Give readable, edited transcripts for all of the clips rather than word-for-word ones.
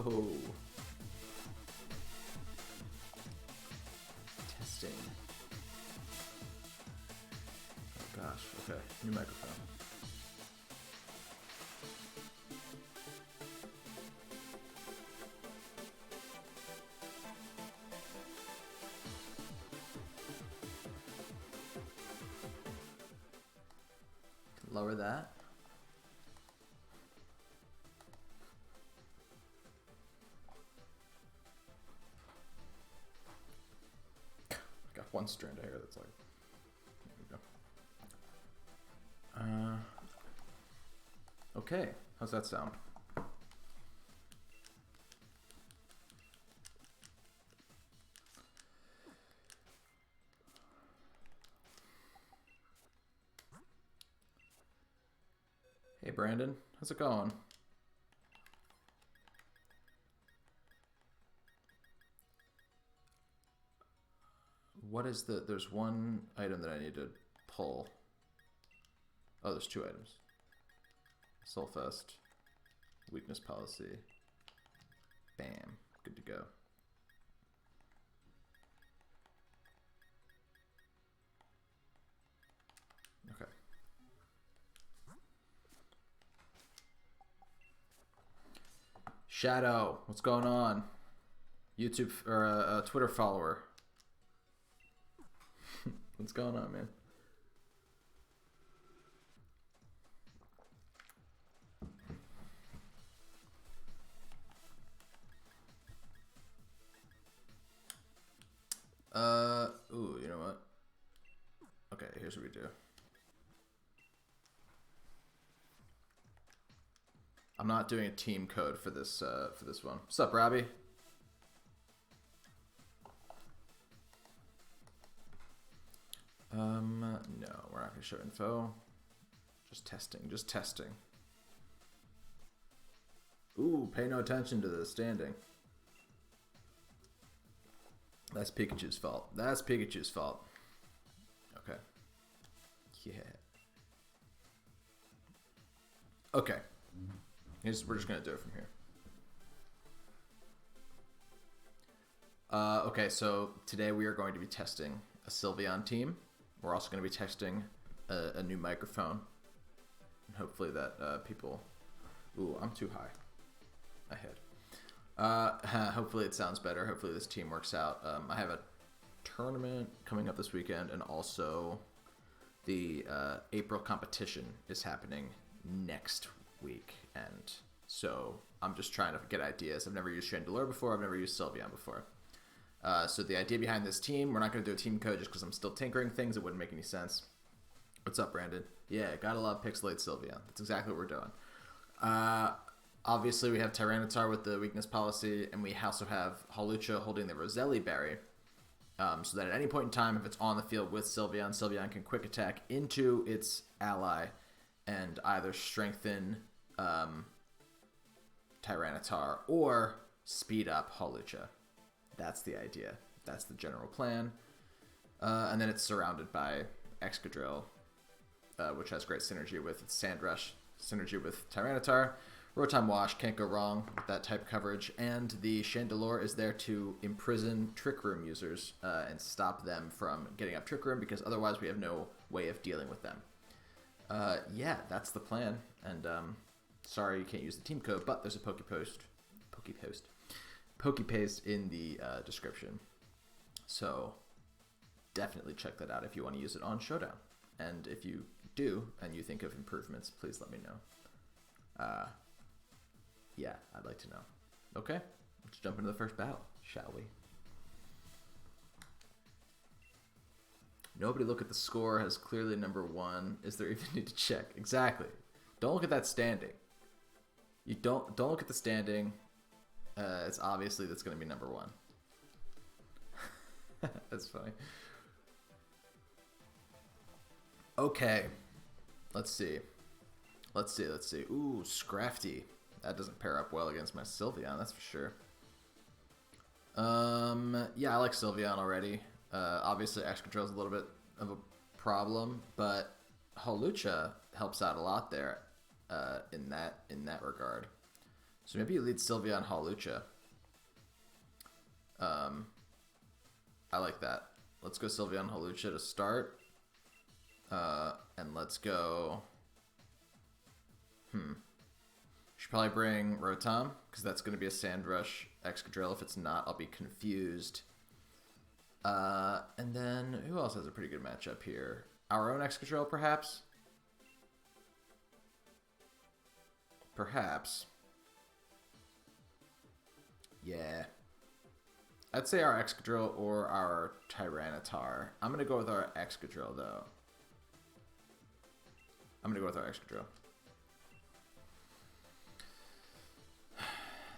Oh. Testing. Oh gosh, okay. New microphone. Lower that. I got one strand of hair that's like, there we go. Okay, how's that sound? Hey Brandon, how's it going? What is there's one item that I need to pull. Oh, there's two items. Soulfest, weakness policy. Bam, good to go. Okay. Shadow, what's going on? YouTube or a Twitter follower. What's going on, man? Ooh, you know what? Okay, here's what we do. I'm not doing a team code for this one. What's up, Robbie? No, we're not gonna show info. Just testing, just testing. Ooh, pay no attention to the standing. That's Pikachu's fault. That's Pikachu's fault. Okay. Yeah. Okay. We're just gonna do it from here. Okay, so today we are going to be testing a Sylveon team. We're also going to be testing a new microphone. And hopefully that people... Ooh, I'm too high. Ahead. Hopefully it sounds better. Hopefully this team works out. I have a tournament coming up this weekend, and also the April competition is happening next week. And so I'm just trying to get ideas. I've never used Chandelure before. I've never used Sylveon before. So the idea behind this team, we're not going to do a team code just because I'm still tinkering things. It wouldn't make any sense. What's up, Brandon? Yeah, gotta love Pixelate Sylveon. That's exactly what we're doing. Obviously, we have Tyranitar with the weakness policy, and we also have Hawlucha holding the Roselli Berry. So that at any point in time, if it's on the field with Sylveon, Sylveon can quick attack into its ally and either strengthen Tyranitar or speed up Hawlucha. That's the idea. That's the general plan. And then it's surrounded by Excadrill, which has great synergy with Sandrush, synergy with Tyranitar. Rotom Wash, can't go wrong with that type coverage. And the Chandelure is there to imprison Trick Room users and stop them from getting up Trick Room, because otherwise we have no way of dealing with them. Yeah, that's the plan. And sorry you can't use the team code, but there's a Pokepaste in the description. So definitely check that out if you want to use it on Showdown. And if you do and you think of improvements, please let me know. Yeah, I'd like to know. Okay, let's jump into the first battle, shall we? Nobody look at the score, has clearly number one. Is there even need to check? Exactly. Don't look at that standing. You don't look at the standing. It's obviously that's going to be number one. That's funny. Okay. Let's see. Ooh, Scrafty. That doesn't pair up well against my Sylveon, that's for sure. Yeah, I like Sylveon already. Obviously, Excadrill is a little bit of a problem, but Hawlucha helps out a lot there in that regard. So maybe you lead Sylveon Hawlucha. I like that. Let's go Sylveon Hawlucha to start. And let's go... Should probably bring Rotom, because that's going to be a Sand Rush Excadrill. If it's not, I'll be confused. And then, who else has a pretty good matchup here? Our own Excadrill, perhaps? Perhaps. Yeah. I'd say our Excadrill or our Tyranitar. I'm going to go with our Excadrill, though. I'm going to go with our Excadrill.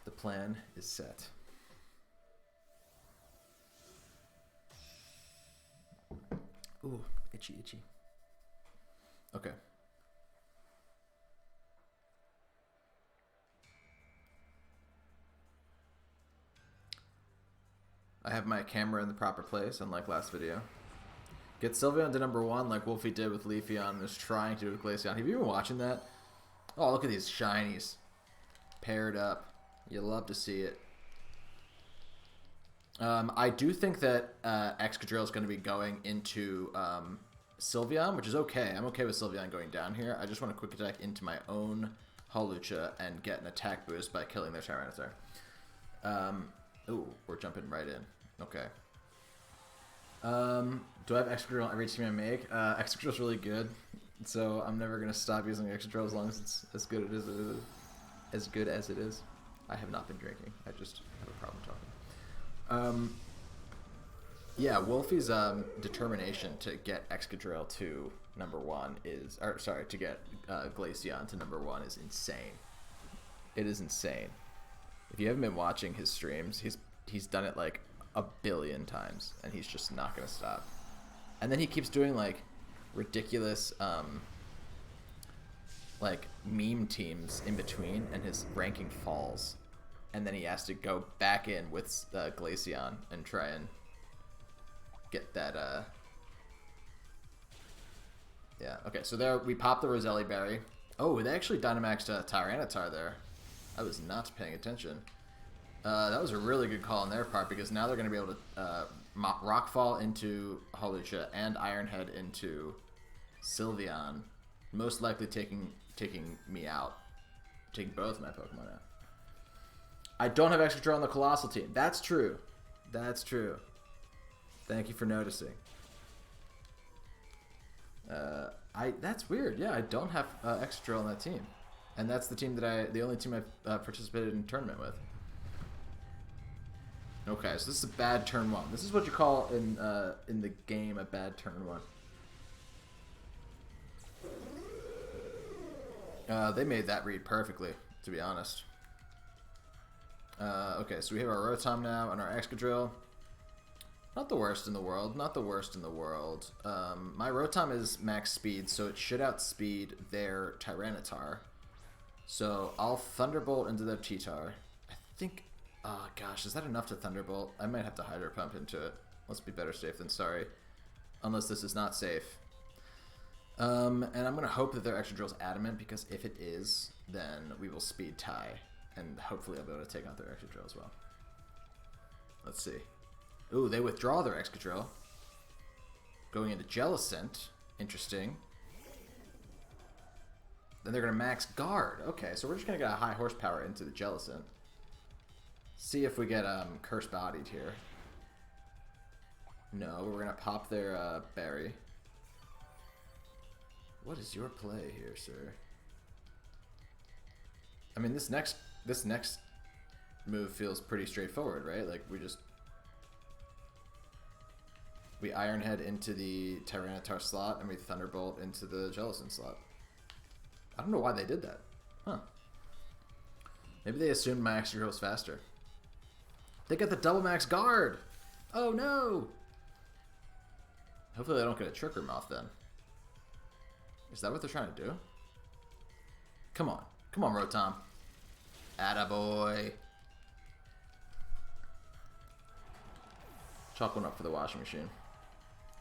The plan is set. Ooh, itchy, itchy. Okay. I have my camera in the proper place, unlike last video. Get Sylveon to #1 like Wolfie did with Leafeon and was trying to do with Glaceon. Have you been watching that? Oh, look at these shinies. Paired up. You love to see it. I do think that Excadrill is going to be going into Sylveon, which is okay. I'm okay with Sylveon going down here. I just want to quick attack into my own Hawlucha and get an attack boost by killing their Tyranitar. Ooh, we're jumping right in. Okay. Do I have Excadrill on every team I make? Excadrill's really good, so I'm never going to stop using Excadrill as long as it's as good as it is. As good as it is. I have not been drinking. I just have a problem talking. Yeah, Wolfie's determination to get Excadrill to #1 is, or sorry, to get Glaceon to #1 is insane. It is insane. If you haven't been watching his streams, he's done it like a billion times, and he's just not gonna stop. And then he keeps doing like ridiculous like meme teams in between, and his ranking falls. And then he has to go back in with Glaceon and try and get that, yeah, okay, so there, we popped the Roselli Berry. Oh, they actually Dynamaxed Tyranitar there. I was not paying attention. That was a really good call on their part, because now they're going to be able to Rockfall into Hawlucha and Iron Head into Sylveon, most likely taking me out. Taking both my Pokemon out. I don't have Excadrill on the Colossal team. That's true. That's true. Thank you for noticing. That's weird. Yeah, I don't have Excadrill on that team, and that's the team that the only team I've participated in a tournament with. Okay, so this is a bad turn 1. This is what you call in the game a bad turn 1. They made that read perfectly, to be honest. Okay, so we have our Rotom now and our Excadrill. Not the worst in the world. Not the worst in the world. My Rotom is max speed, so it should outspeed their Tyranitar. So I'll Thunderbolt into their T-Tar. I think... Oh, gosh, is that enough to Thunderbolt? I might have to Hydro Pump into it. Let's be better safe than sorry. Unless this is not safe. And I'm going to hope that their Excadrill's adamant, because if it is, then we will speed tie. And hopefully I'll be able to take out their Excadrill as well. Let's see. Ooh, they withdraw their Excadrill. Going into Jellicent. Interesting. Then they're going to max Guard. Okay, so we're just going to get a high horsepower into the Jellicent. See if we get Curse Bodied here. No, we're going to pop their Berry. What is your play here, sir? I mean, this next move feels pretty straightforward, right? Like, we Iron Head into the Tyranitar slot, and we Thunderbolt into the Jellicent slot. I don't know why they did that. Huh. Maybe they assumed my Excadrill was faster. They get the double max Guard! Oh no! Hopefully they don't get a Trigger Moth then. Is that what they're trying to do? Come on. Come on, Rotom. Attaboy. Chalk one up for the washing machine.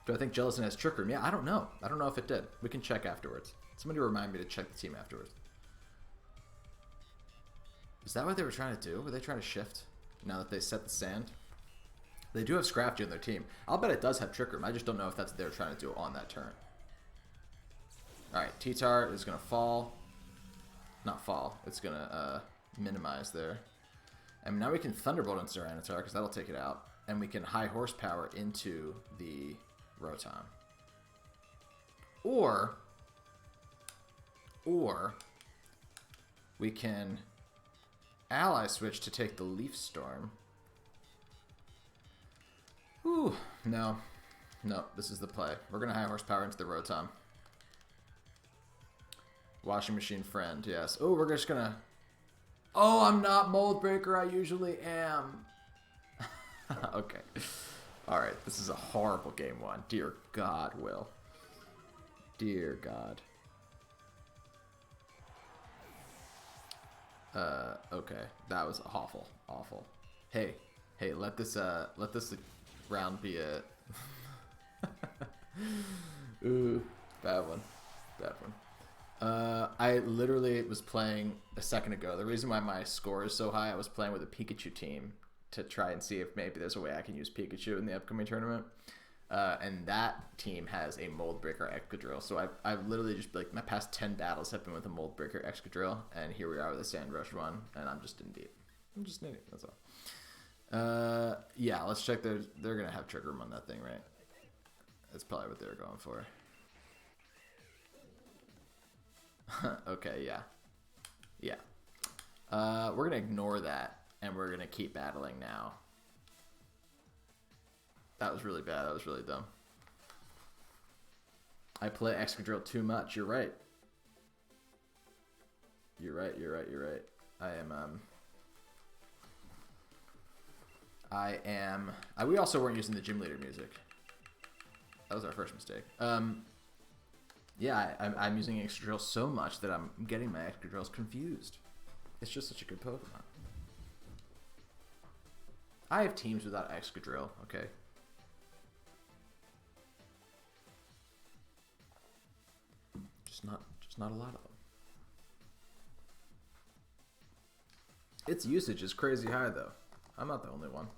Do I think Jellicent has Trick Room? Yeah, I don't know. I don't know if it did. We can check afterwards. Somebody remind me to check the team afterwards. Is that what they were trying to do? Were they trying to shift now that they set the sand? They do have Scrafty on their team. I'll bet it does have Trick Room. I just don't know if that's what they were trying to do on that turn. Alright, T-Tar is going to fall. Not fall. It's going to minimize there. And now we can Thunderbolt into Tyranitar because that'll take it out. And we can high horsepower into the Rotom. Or we can Ally Switch to take the Leaf Storm. Ooh, no. No, this is the play. We're going to high horsepower into the Rotom. Washing machine friend, yes. Oh, we're just going to... Oh, I'm not Mold Breaker. I usually am. Okay. Alright, this is a horrible game one. Dear God, Will. Dear God. Okay. That was awful. Awful. Hey, let this round be a... Ooh, bad one. Bad one. I literally was playing a second ago. The reason why my score is so high, I was playing with a Pikachu team to try and see if maybe there's a way I can use Pikachu in the upcoming tournament. And that team has a Mold Breaker Excadrill. So I've literally just, like, my past 10 battles have been with a Mold Breaker Excadrill. And here we are with a Sand Rush one. And I'm just in deep. I'm just in deep, that's all. Yeah, let's check. They're going to have Trick Room on that thing, right? That's probably what they were going for. Okay, yeah. Yeah. We're going to ignore that, and we're going to keep battling now. That was really bad. That was really dumb. I play Excadrill too much. You're right. You're right. We also weren't using the gym leader music. That was our first mistake. Yeah, I'm using Excadrill so much that I'm getting my Excadrills confused. It's just such a good Pokemon. I have teams without Excadrill, okay? Just not a lot of them. Its usage is crazy high, though. I'm not the only one.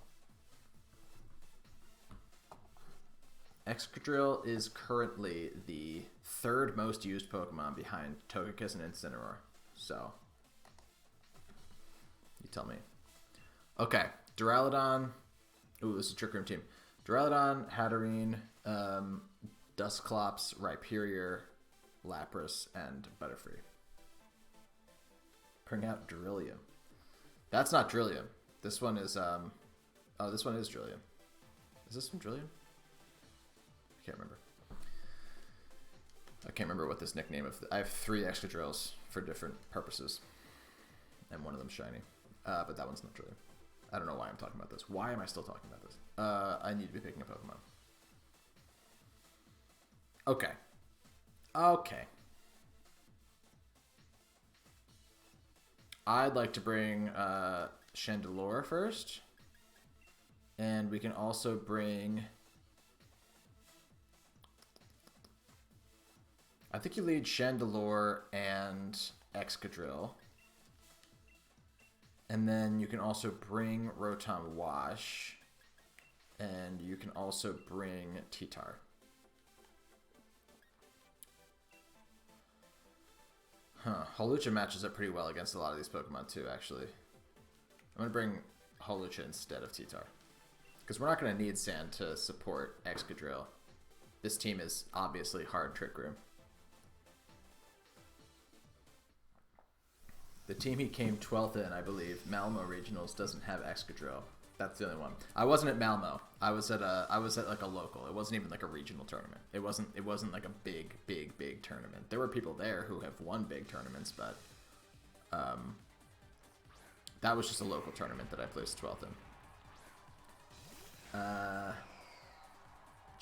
Excadrill is currently the third most used Pokemon behind Togekiss and Incineroar. So, you tell me. Okay, Duraludon. Ooh, this is a Trick Room team. Duraludon, Hatterene, Dusclops, Rhyperior, Lapras, and Butterfree. Bring out Drillium. That's not Drillium. This one is, oh, this one is Drillium. Is this from Drillium? I can't remember. I can't remember what this nickname of... I have 3 Excadrills for different purposes. And one of them's shiny. But that one's not Drillium. I don't know why I'm talking about this. Why am I still talking about this? I need to be picking a Pokemon. Okay. Okay. I'd like to bring Chandelure first. And we can also bring... I think you lead Chandelure and Excadrill. And then you can also bring Rotom Wash. And you can also bring T-Tar. Huh. Holucha matches up pretty well against a lot of these Pokemon too, actually. I'm going to bring Holucha instead of T-Tar. Because we're not going to need Sand to support Excadrill. This team is obviously hard Trick Room. The team he came 12th in, I believe, Malmo Regionals, doesn't have Excadrill. That's the only one. I wasn't at Malmo. I was at like a local. It wasn't even like a regional tournament. It wasn't like a big tournament. There were people there who have won big tournaments, but that was just a local tournament that I placed 12th in.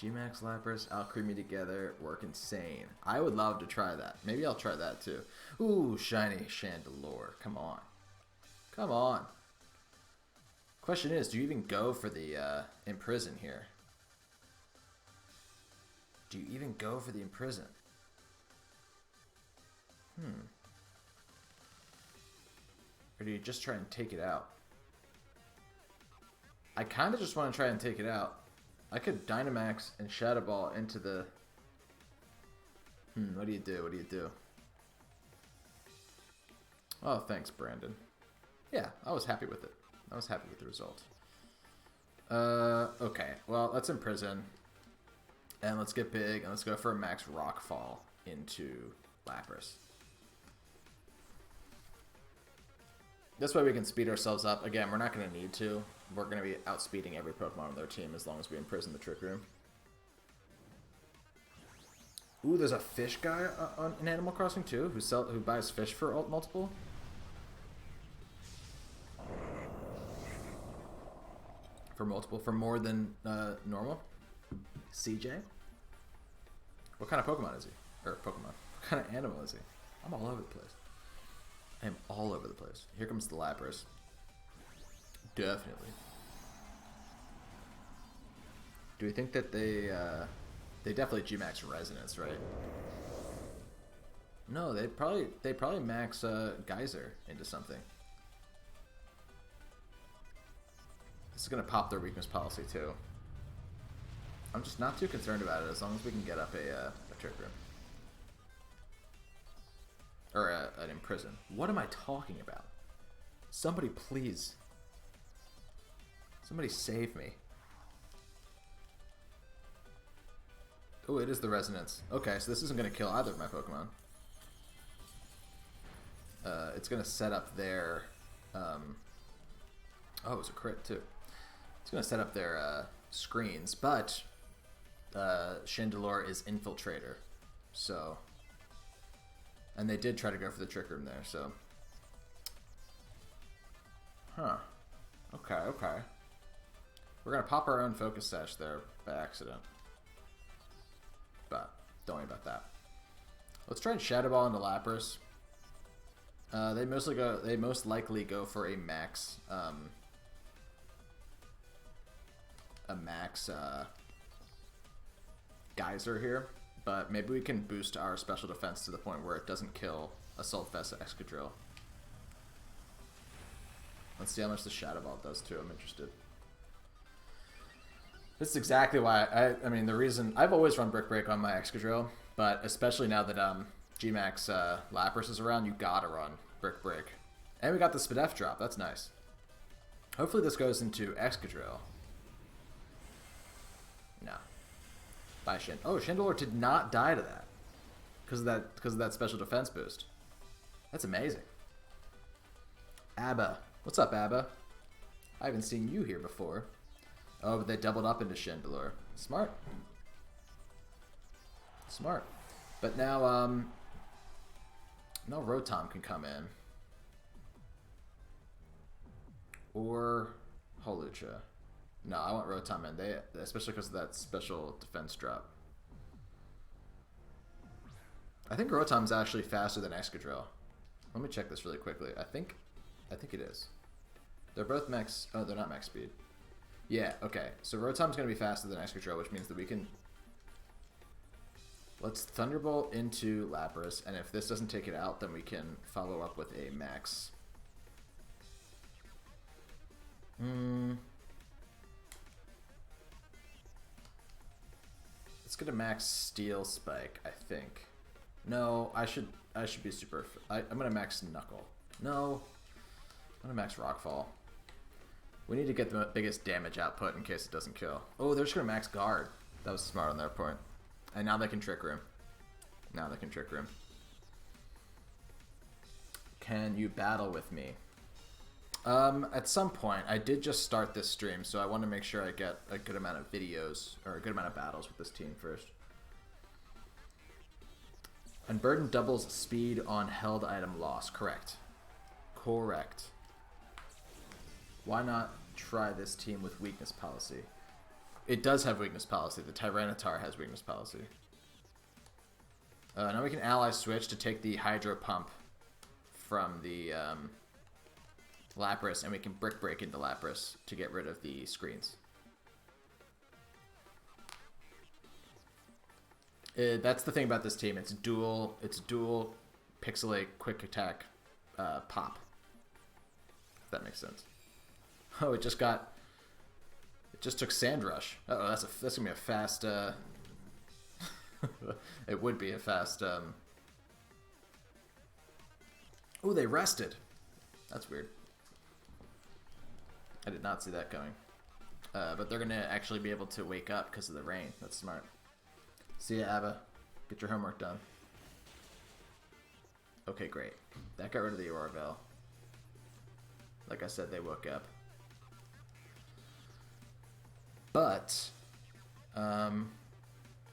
Gmax, Lapras, Alcremie together work insane. I would love to try that. Maybe I'll try that too. Ooh, shiny Chandelure. Come on. Come on. Question is, do you even go for the Imprison here? Do you even go for the Imprison? Or do you just try and take it out? I kind of just want to try and take it out. I could Dynamax and Shadow Ball into the... what do you do? What do you do? Oh, thanks, Brandon. Yeah, I was happy with it. I was happy with the result. Okay. Well, let's Imprison. And let's get big, and let's go for a max Rockfall into Lapras. This way we can speed ourselves up. Again, we're not going to need to. We're going to be outspeeding every Pokemon on their team as long as we imprison the Trick Room. Ooh, there's a fish guy in Animal Crossing too, who buys fish for multiple. For more than normal. CJ? What kind of Pokemon is he? Or Pokemon. What kind of animal is he? I'm all over the place. I am all over the place. Here comes the Lapras. Definitely. Do we think that they definitely G-Max Resonance, right? No, they probably max Geyser into something. This is gonna pop their weakness policy too. I'm just not too concerned about it as long as we can get up a Trick Room. Or an Imprison. What am I talking about? Somebody please. Somebody save me. Oh, it is the Resonance. Okay, so this isn't going to kill either of my Pokemon. It's going to set up their... oh, it's a crit too. It's going to set up their screens, but Chandelure is Infiltrator. So... And they did try to go for the Trick Room there, so... Huh. Okay, okay. We're going to pop our own Focus Sash there by accident. But don't worry about that. Let's try and Shadow Ball into Lapras. They most likely go for a max Geyser here, but maybe we can boost our special defense to the point where it doesn't kill Assault Vest Excadrill. Let's see how much the Shadow Ball does too. I'm interested. This is exactly why I mean the reason I've always run Brick Break on my Excadrill, but especially now that G-Max Lapras is around, you gotta run Brick Break. And we got the Spadef drop. That's nice. Hopefully this goes into Excadrill. No. Bye, Shin. Oh, Chandelure did not die to that because of that special defense boost. That's amazing. Abba, what's up, Abba? I haven't seen you here before. Oh, but they doubled up into Chandelure. Smart. Smart. But now, now Rotom can come in. Or Holucha. No, I want Rotom in. Especially because of that special defense drop. I think Rotom's actually faster than Excadrill. Let me check this really quickly. I think it is. They're both max... Oh, they're not max speed. Yeah, okay. So Rotom's going to be faster than Excadrill, which means that we can... Let's Thunderbolt into Lapras, and if this doesn't take it out, then we can follow up with a max... Let's get a max Steel Spike, I think. No, I should be super... I'm going to max Knuckle. No. I'm going to max Rockfall. We need to get the biggest damage output in case it doesn't kill. Oh, they're just going to max Guard. That was smart on their point. And now they can Trick Room. Now they can Trick Room. Can you battle with me? At some point, I did just start this stream, so I want to make sure I get a good amount of videos, or a good amount of battles with this team first. Unburden doubles speed on held item loss. Correct. Correct. Why not try this team with weakness policy? It does have weakness policy. The Tyranitar has weakness policy. Now we can ally switch to take the Hydro Pump from the Lapras, and we can Brick Break into Lapras to get rid of the screens. That's the thing about this team. It's dual Pixelate Quick Attack Pop. That makes sense. Oh, it just got... It just took Sand Rush. Uh-oh, that's going to be a fast... It would be a fast... Oh, they rested. That's weird. I did not see that going. But they're going to actually be able to wake up because of the rain. That's smart. See ya, Abba. Get your homework done. Okay, great. That got rid of the Aurora Veil. Like I said, they woke up. But,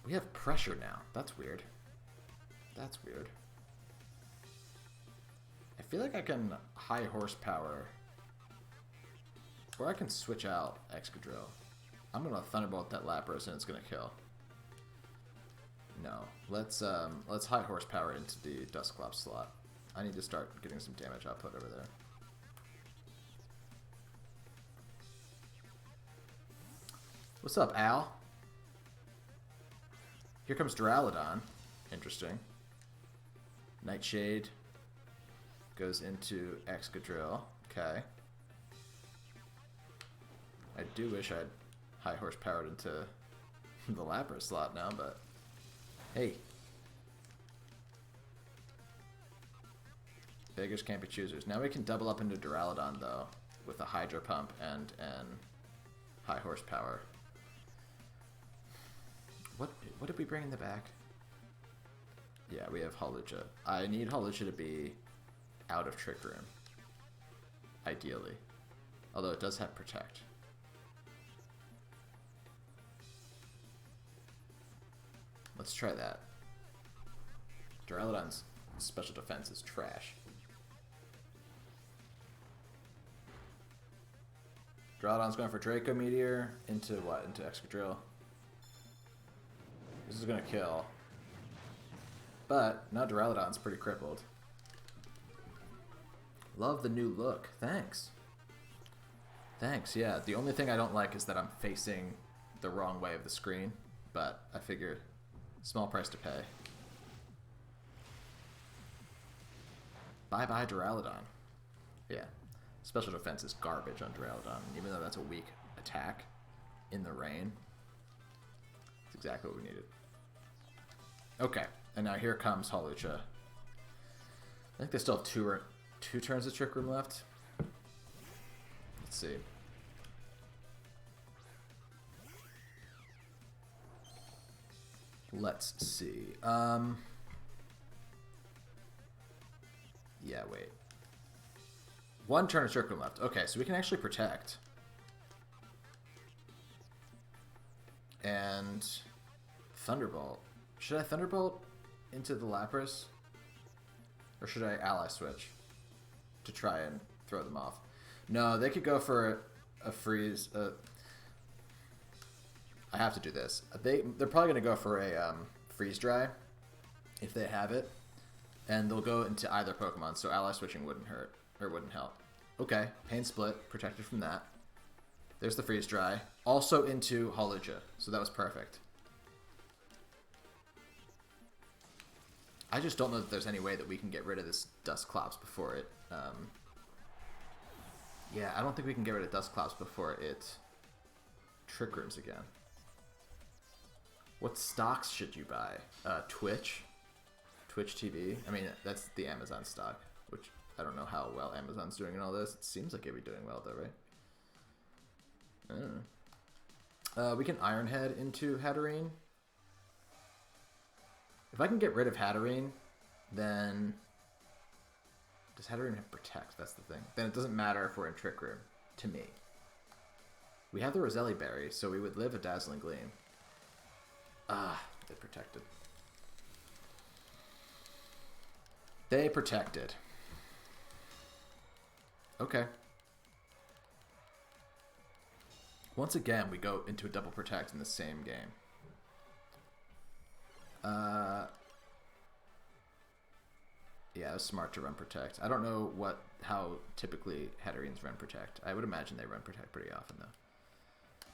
we have pressure now. That's weird. That's weird. I feel like I can high horsepower, or I can switch out Excadrill. I'm gonna Thunderbolt that Lapras and it's gonna kill. No, let's high horsepower into the Dusclops slot. I need to start getting some damage output over there. What's up, Al? Here comes Duraludon. Interesting. Nightshade goes into Excadrill. Okay. I do wish I'd high horsepowered into the Lapras slot now, but hey. Beggars can't be choosers. Now we can double up into Duraludon though, with a Hydro Pump and high horsepower. What did we bring in the back? Yeah, we have Hawlucha. I need Hawlucha to be out of Trick Room. Ideally. Although it does have Protect. Let's try that. Duraludon's special defense is trash. Duraludon's going for Draco Meteor into what? Into Excadrill. This is going to kill. But now Duraludon's pretty crippled. Love the new look. Thanks. Thanks, yeah. The only thing I don't like is that I'm facing the wrong way of the screen. But I figure small price to pay. Bye-bye Duraludon. Yeah. Special defense is garbage on Duraludon. Even though that's a weak attack in the rain, it's exactly what we needed. Okay, and now here comes Hawlucha. I think they still have two turns of Trick Room left. Let's see. Let's see. Yeah, wait. One turn of Trick Room left. Okay, so we can actually Protect. And Thunderbolt. Should I Thunderbolt into the Lapras? Or should I Ally Switch to try and throw them off? No, they could go for a Freeze. I have to do this. They're probably going to go for a Freeze Dry if they have it. And they'll go into either Pokemon, so Ally Switching wouldn't hurt. Or wouldn't help. Okay, Pain Split, protected from that. There's the Freeze Dry. Also into Hawlucha, so that was perfect. I just don't know that there's any way that we can get rid of this Dusclops before it... Yeah, I don't think we can get rid of Dusclops before it Trick Rooms again. What stocks should you buy? Twitch? Twitch TV? I mean, that's the Amazon stock, which I don't know how well Amazon's doing in all this. It seems like it'd be doing well, though, right? I don't know. We can Iron Head into Hatterene. If I can get rid of Hatterene, then... Does Hatterene have Protect? That's the thing. Then it doesn't matter if we're in Trick Room, to me. We have the Roselli Berry, so we would live a Dazzling Gleam. Ah, they protected. They protected. Okay. Once again, we go into a double protect in the same game. Yeah, it was smart to run Protect. I don't know how typically Hatterenes run Protect. I would imagine they run Protect pretty often, though.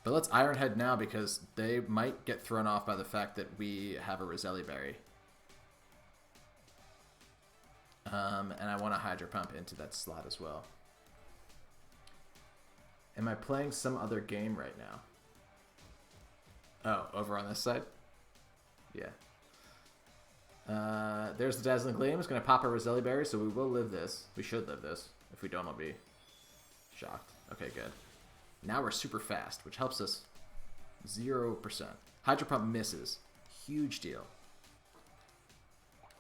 But let's Iron Head now, because they might get thrown off by the fact that we have a Roselli Berry. And I want to Hydro Pump into that slot as well. Am I playing some other game right now? Oh, over on this side? Yeah. There's the Dazzling Gleam. It's going to pop a Roselli Berry, so we will live this. We should live this. If we don't, I'll be shocked. Okay, good. Now we're super fast, which helps us 0%. Hydro Pump misses. Huge deal.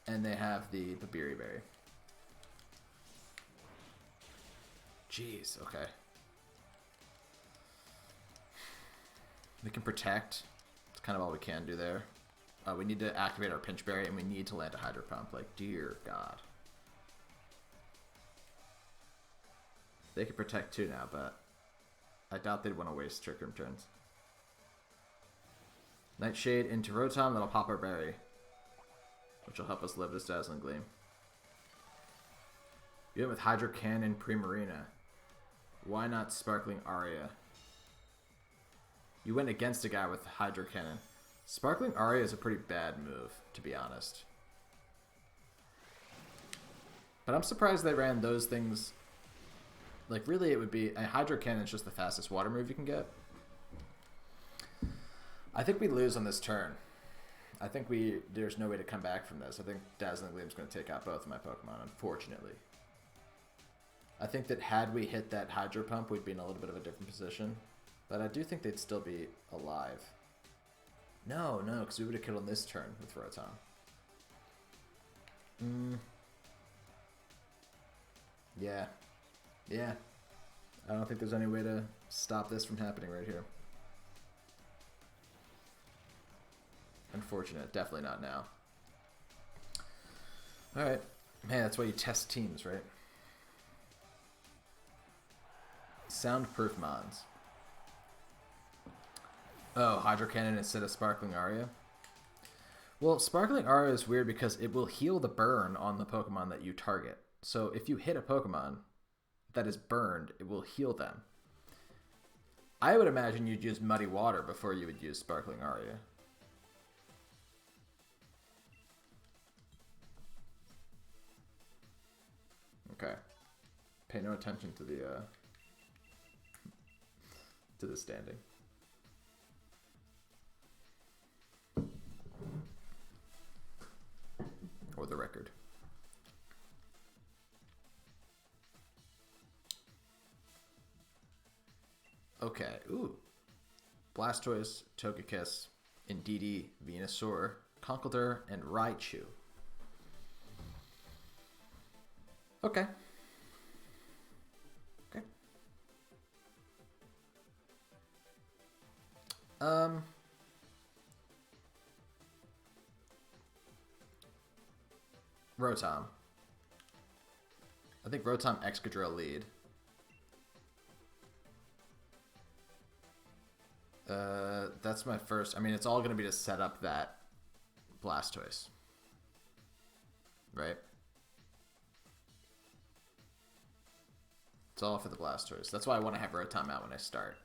And they have the Berry Berry. Jeez, okay. We can protect. It's kind of all we can do there. We need to activate our Pinch Berry, and we need to land a Hydro Pump. Like, dear God. They can protect too now, but I doubt they'd want to waste Trick Room turns. Nightshade into Rotom, that'll pop our Berry, which will help us live this Dazzling Gleam. You went with Hydro Cannon Primarina. Why not Sparkling Aria? You went against a guy with Hydro Cannon. Sparkling Aria is a pretty bad move, to be honest. But I'm surprised they ran those things. Like, really, it would be... A Hydro Cannon is just the fastest water move you can get. I think we lose on this turn. I think there's no way to come back from this. I think Dazzling Gleam's going to take out both of my Pokemon, unfortunately. I think that had we hit that Hydro Pump, we'd be in a little bit of a different position. But I do think they'd still be alive. No, because we would have killed on this turn with Rotom. Yeah. I don't think there's any way to stop this from happening right here. Unfortunate. Definitely not now. Alright. Man, that's why you test teams, right? Soundproof Mons. Oh, Hydro Cannon instead of Sparkling Aria? Well, Sparkling Aria is weird because it will heal the burn on the Pokemon that you target. So if you hit a Pokemon that is burned, it will heal them. I would imagine you'd use Muddy Water before you would use Sparkling Aria. Okay. Pay no attention to the standing. Or the record. Okay, ooh. Blastoise, Togekiss, Indeedee, Venusaur, Conkeldurr, and Raichu. Okay. Rotom. I think Rotom Excadrill lead. That's my first. I mean, it's all going to be to set up that Blastoise. Right? It's all for the Blastoise. That's why I want to have Rotom out when I start.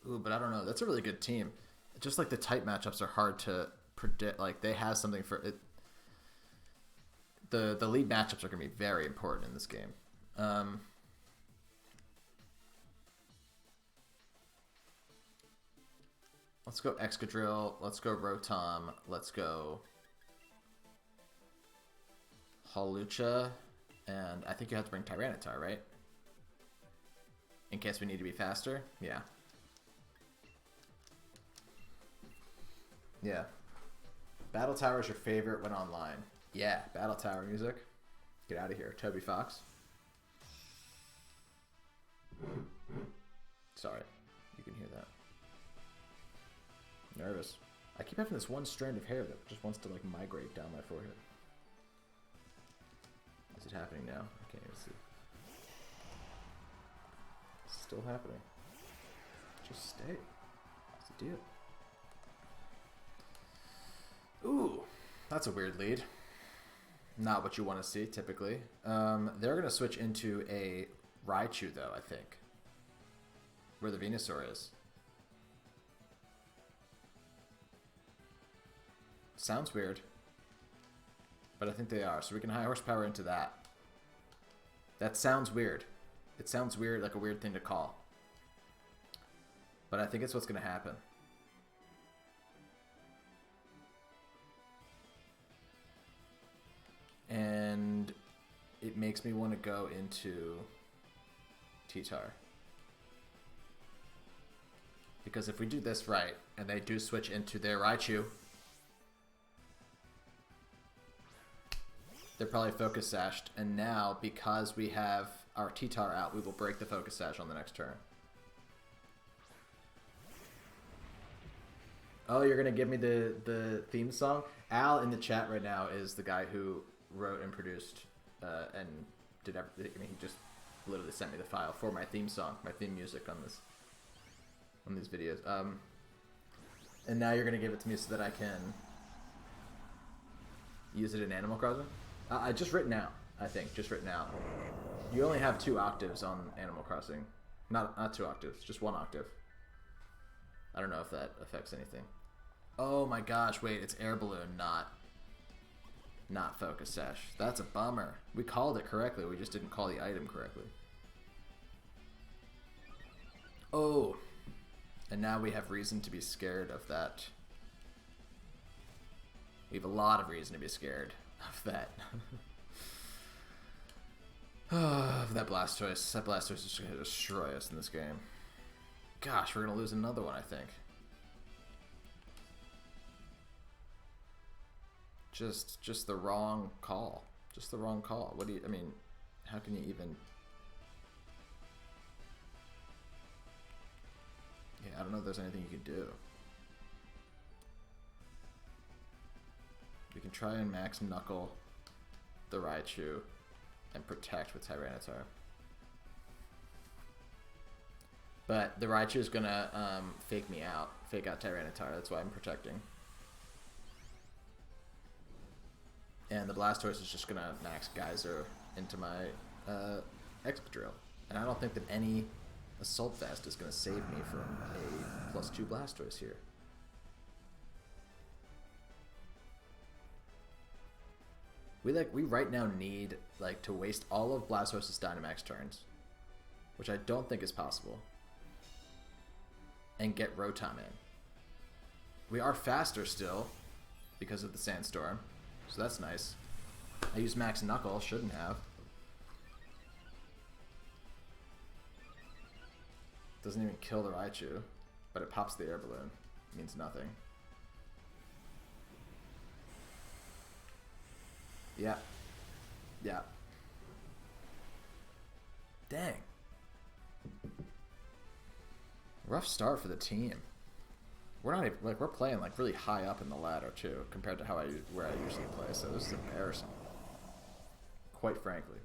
Ooh, but I don't know. That's a really good team. Just like the type matchups are hard to predict. Like, they have something for it. The lead matchups are going to be very important in this game. Let's go Excadrill. Let's go Rotom. Let's go Hawlucha. And I think you have to bring Tyranitar, right? In case we need to be faster? Yeah. Yeah. Battle Tower is your favorite when online. Yeah, Battle Tower music. Get out of here, Toby Fox. Sorry, you can hear that. Nervous. I keep having this one strand of hair that just wants to like migrate down my forehead. Is it happening now? I can't even see. It's still happening. Just stay. What's the deal? Ooh, that's a weird lead. Not what you want to see, typically. They're going to switch into a Raichu, though, I think. Where the Venusaur is. Sounds weird. But I think they are. So we can high horsepower into that. That sounds weird. It sounds weird, like a weird thing to call. But I think it's what's going to happen. And it makes me want to go into T-Tar. Because if we do this right, and they do switch into their Raichu, they're probably Focus Sashed. And now, because we have our T-Tar out, we will break the Focus Sash on the next turn. Oh, you're going to give me the theme song? Al in the chat right now is the guy who wrote and produced and did everything. I mean, he just literally sent me the file for my theme song, my theme music on these videos. And now you're going to give it to me so that I can use it in Animal Crossing? I just written out, I think. Just written out. You only have 2 octaves on Animal Crossing. Not 2 octaves, just 1 octave. I don't know if that affects anything. Oh my gosh, wait, it's Air Balloon, not Focus Sash. That's a bummer. We called it correctly, we just didn't call the item correctly. Oh, and now we have reason to be scared of that. We have a lot of reason to be scared of that. Of that Blastoise. That Blastoise is just going to destroy us in this game. Gosh, we're going to lose another one, I think. Just the wrong call. Just the wrong call. What do you, I mean, how can you even... Yeah, I don't know if there's anything you can do. We can try and max Knuckle the Raichu and protect with Tyranitar. But the Raichu is gonna fake out Tyranitar. That's why I'm protecting. And the Blastoise is just gonna max Geyser into my Excadrill. And I don't think that any Assault Vest is gonna save me from a +2 Blastoise here. We right now need to waste all of Blastoise's Dynamax turns, which I don't think is possible, and get Rotom in. We are faster still because of the Sandstorm, so that's nice. I used Max Knuckle, shouldn't have. Doesn't even kill the Raichu, but it pops the Air Balloon. Means nothing. Yeah. Yeah. Dang. Rough start for the team. We're not even, we're playing really high up in the ladder too, compared to where I usually play. So this is embarrassing. Quite frankly.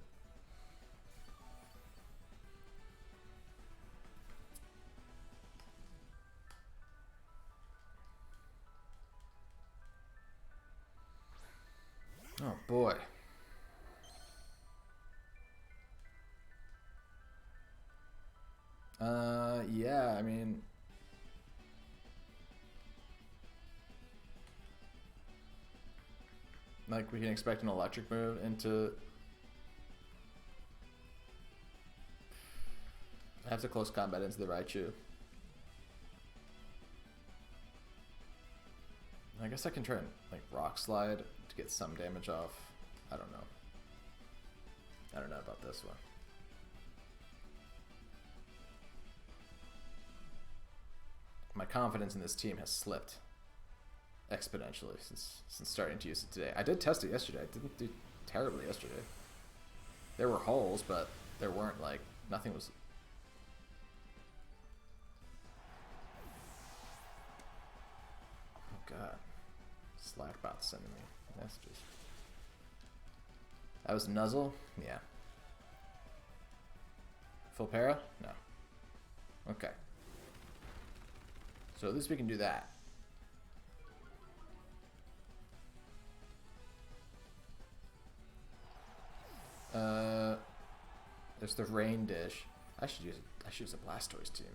Oh boy. Yeah, I mean, we can expect an electric move into... I have to close combat into the Raichu. I guess I can try and Rock Slide to get some damage off. I don't know. I don't know about this one. My confidence in this team has slipped exponentially since starting to use it today. I did test it yesterday. I didn't do terribly yesterday. There were holes, but there weren't nothing was... Oh god. Slackbot's sending me messages. That was Nuzzle? Yeah. Full para? No. Okay. So at least we can do that. There's the Rain Dish. I should use a Blastoise team.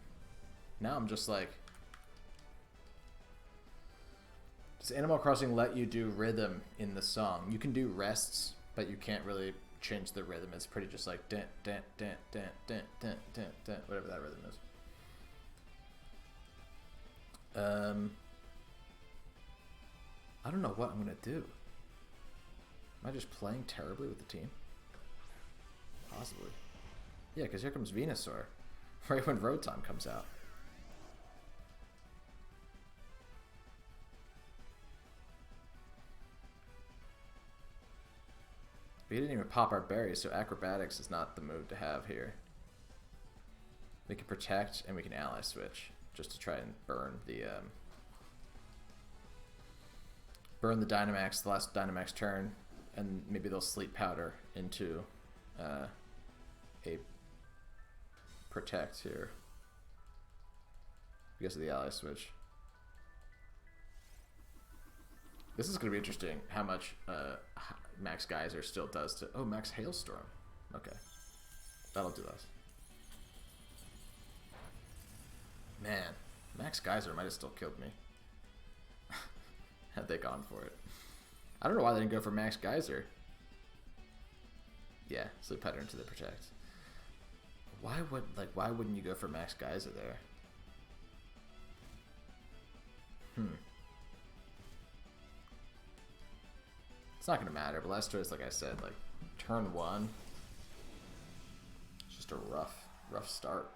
Now I'm just does Animal Crossing let you do rhythm in the song? You can do rests, but you can't really change the rhythm. It's pretty just dent, dent, dent, dent, dent, dent, dent, dent, whatever that rhythm is. Um, I don't know what I'm gonna do. Am I just playing terribly with the team? Possibly. Yeah, because here comes Venusaur. Right when Rotom comes out. We didn't even pop our berries, so acrobatics is not the move to have here. We can protect and we can ally switch just to try and burn the Dynamax, the last Dynamax turn, and maybe they'll sleep powder into a protect here because of the ally switch. This is going to be interesting how much Max Geyser still does to... Oh, Max Hailstorm. Okay. That'll do us. Man, Max Geyser might have still killed me. Had they gone for it. I don't know why they didn't go for Max Geyser. Yeah, sleep pattern to the protect. Why wouldn't you go for Max Geyser there? It's not gonna matter. Blastoise, like I said, like turn 1. It's just a rough start.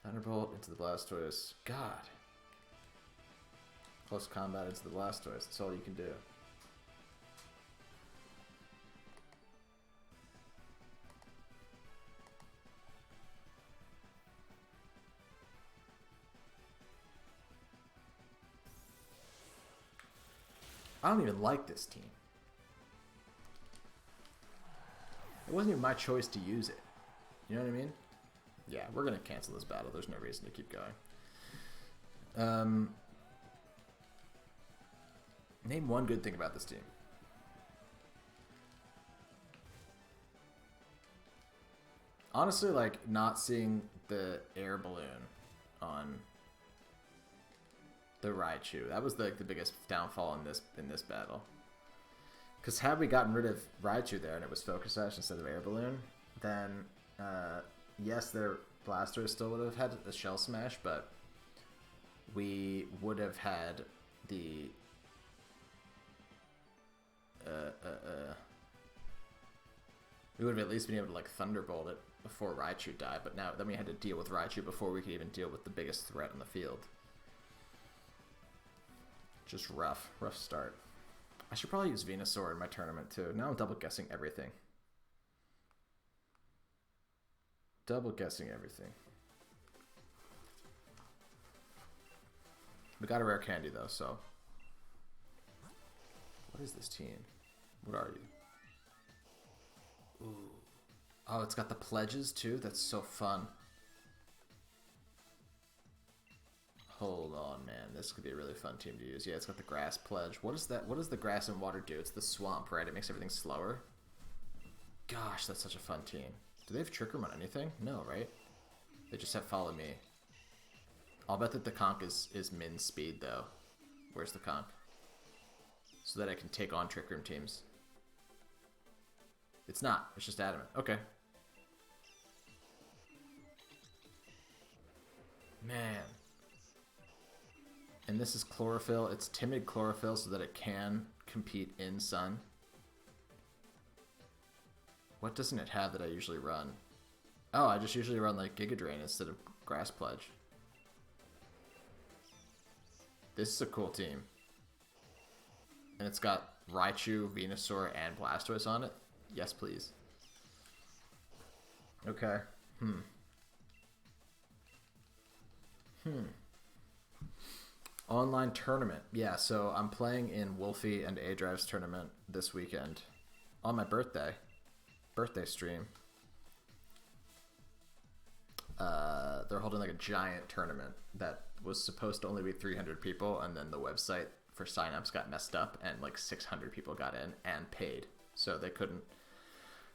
Thunderbolt into the Blastoise. God. Close combat into the Blastoise. That's all you can do. I don't even like this team. It wasn't even my choice to use it. You know what I mean? Yeah, we're going to cancel this battle. There's no reason to keep going. Name one good thing about this team. Honestly, like, not seeing the air balloon on the Raichu. That was the biggest downfall in this battle. Because had we gotten rid of Raichu there and it was Focus Sash instead of Air Balloon, then yes, their Blastoise still would have had a Shell Smash, but we would have had the we would have at least been able to like Thunderbolt it before Raichu died, but now then we had to deal with Raichu before we could even deal with the biggest threat on the field. Just rough start. I should probably use Venusaur in my tournament too. Now I'm double guessing everything. Double guessing everything. We got a rare candy though, so. What is this team? What are you? Ooh. Oh, it's got the pledges too? That's so fun. Hold on, man. This could be a really fun team to use. Yeah, it's got the grass pledge. What is that? What does the grass and water do? It's the swamp, right? It makes everything slower. Gosh, that's such a fun team. Do they have Trick Room on anything? No, right? They just have Follow Me. I'll bet that the conch is min speed, though. Where's the conch? So that I can take on Trick Room teams. It's not. It's just adamant. Okay. Man. And this is Chlorophyll. It's timid Chlorophyll so that it can compete in Sun. What doesn't it have that I usually run? Oh, I just usually run like Giga Drain instead of Grass Pledge. This is a cool team. And it's got Raichu, Venusaur, and Blastoise on it. Yes, please. Okay. Online tournament. Yeah, so I'm playing in Wolfie and A-Drive's tournament this weekend. On my birthday. Birthday stream. They're holding like a giant tournament that was supposed to only be 300 people, and then the website for signups got messed up, and like 600 people got in and paid. So they couldn't...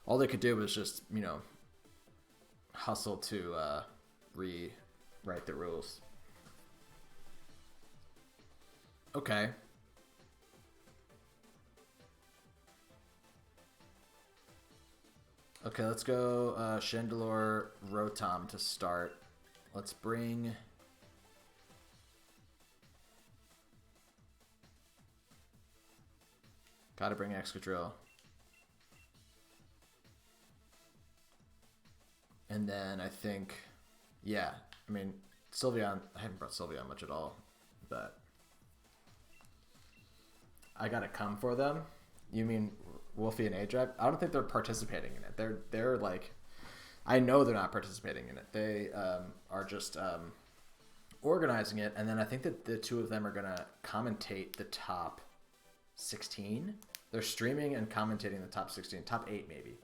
All they could do was just, you know, hustle to rewrite the rules. Okay. Okay, let's go Chandelure Rotom to start. Let's bring Gotta bring Excadrill. And then I think, yeah, I mean, Sylveon, I haven't brought Sylveon much at all, but I gotta come for them. You mean Wolfie and A-Drive? I don't think they're participating in it. They're like, I know they're not participating in it. They are just organizing it, and then I think that the two of them are gonna commentate the top 16. They're streaming and commentating the top 16, top 8 maybe.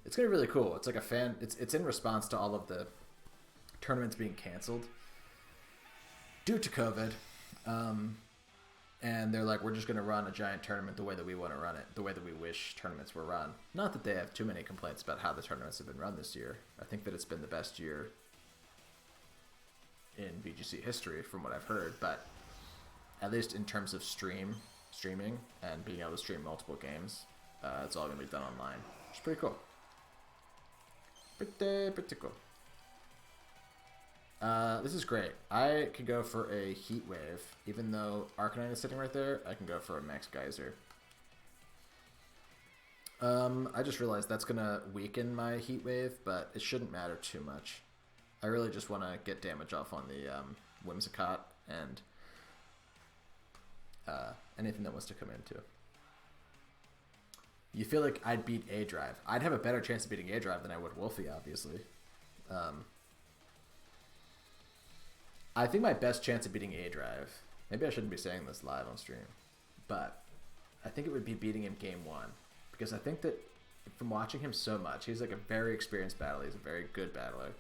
It's gonna be really cool. It's like a fan. It's in response to all of the tournaments being canceled due to COVID, and they're like, we're just gonna run a giant tournament the way that we want to run it, the way that we wish tournaments were run. Not that they have too many complaints about how the tournaments have been run this year. I think that it's been the best year in VGC history, from what I've heard. But at least in terms of streaming and being able to stream multiple games, it's all gonna be done online, which is pretty cool. Pretty cool. This is great. I could go for a Heat Wave. Even though Arcanine is sitting right there, I can go for a Max Geyser. I just realized that's going to weaken my Heat Wave, but it shouldn't matter too much. I really just want to get damage off on the Whimsicott and anything that wants to come in too. You feel like I'd beat A-Drive. I'd have a better chance of beating A-Drive than I would Wolfie, obviously. I think my best chance of beating A-Drive, maybe I shouldn't be saying this live on stream, but I think it would be beating him game 1. Because I think that from watching him so much, he's like a very experienced battler. He's a very good battler.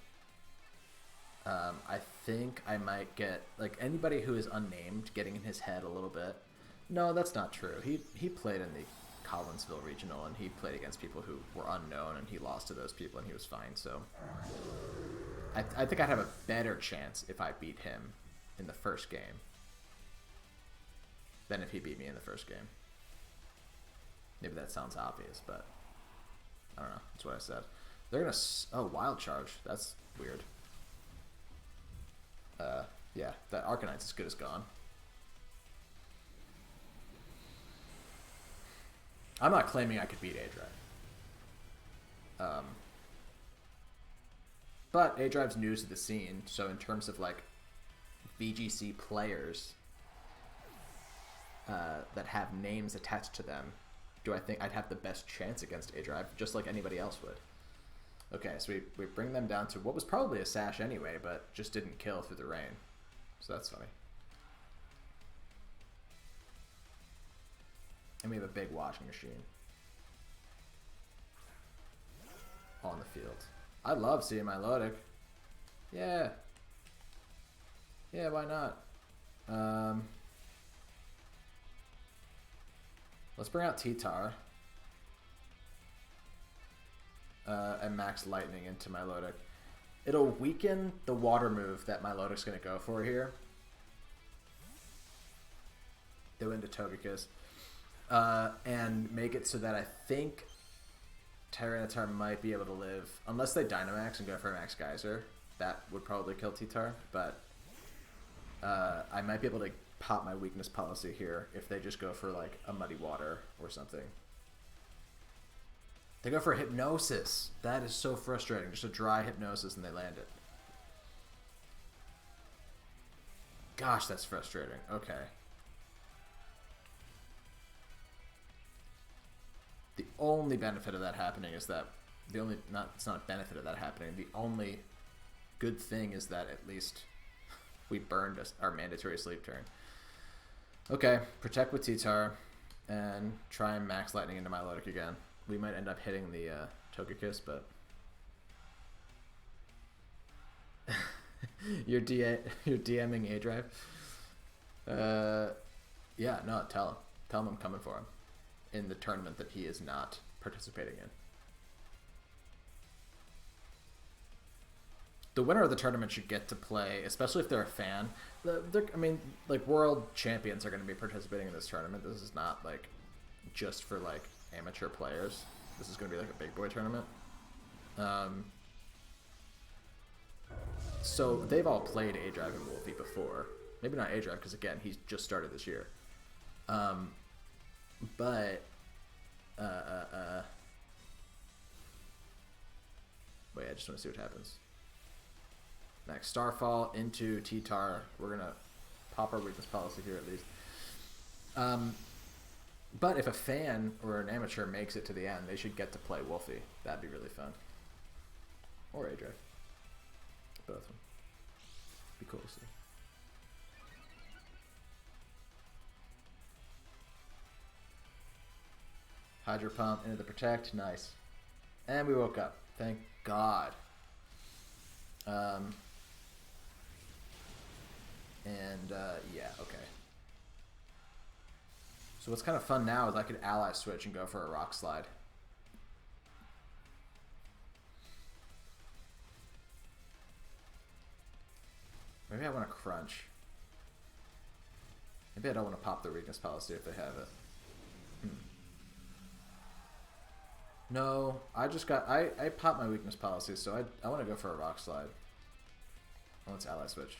I think I might get, like, anybody who is unnamed getting in his head a little bit. No, that's not true. He played in the Collinsville Regional, and he played against people who were unknown, and he lost to those people, and he was fine. So I think I'd have a better chance if I beat him in the first game than if he beat me in the first game. Maybe that sounds obvious, but I don't know. That's what I said. They're gonna... Oh, Wild Charge. That's weird. Yeah, that Arcanine's as good as gone. I'm not claiming I could beat A-Drive. But A-Drive's news to the scene, so in terms of, like, VGC players that have names attached to them, do I think I'd have the best chance against A-Drive, just like anybody else would? Okay, so we bring them down to what was probably a Sash anyway, but just didn't kill through the rain. So that's funny. And we have a big washing machine on the field. I love seeing my Lodic. Yeah. Yeah, why not? Let's bring out T-Tar. And Max Lightning into my Lodic. It'll weaken the water move that my Lodic's going to go for here. Go into Togekiss. And make it so that I think Tyranitar might be able to live, unless they Dynamax and go for a Max Geyser. That would probably kill T-Tar, but I might be able to pop my weakness policy here if they just go for like a Muddy Water or something. They go for a Hypnosis. That is so frustrating. Just a dry Hypnosis and they land it. Gosh, that's frustrating. Okay. The only benefit of that happening is that it's not a benefit of that happening. The only good thing is that at least we burned our mandatory sleep turn. Okay, protect with T-Tar and try and Max Lightning into my Lodic again. We might end up hitting the Togekiss, but you're DMing A-Drive. Yeah, no, tell him I'm coming for him in the tournament that he is not participating in. The winner of the tournament should get to play, especially if they're a fan. I mean, like, world champions are going to be participating in this tournament. This is not like just for like amateur players. This is going to be like a big boy tournament. So they've all played A-Drive and Wolfie before. Maybe not A-Drive because again he's just started this year. But wait, I just want to see what happens. Next, Starfall into T-Tar. We're gonna pop our weakness policy here at least. But if a fan or an amateur makes it to the end, they should get to play Wolfie. That'd be really fun. Or Adric. Both of them. Be cool to see. Hydro Pump into the Protect. Nice. And we woke up. Thank God. Yeah, okay. So what's kind of fun now is I could ally switch and go for a Rock Slide. Maybe I want to Crunch. Maybe I don't want to pop their weakness policy if they have it. No, I just got... I popped my weakness policy, so I want to go for a Rock Slide. Let's ally switch.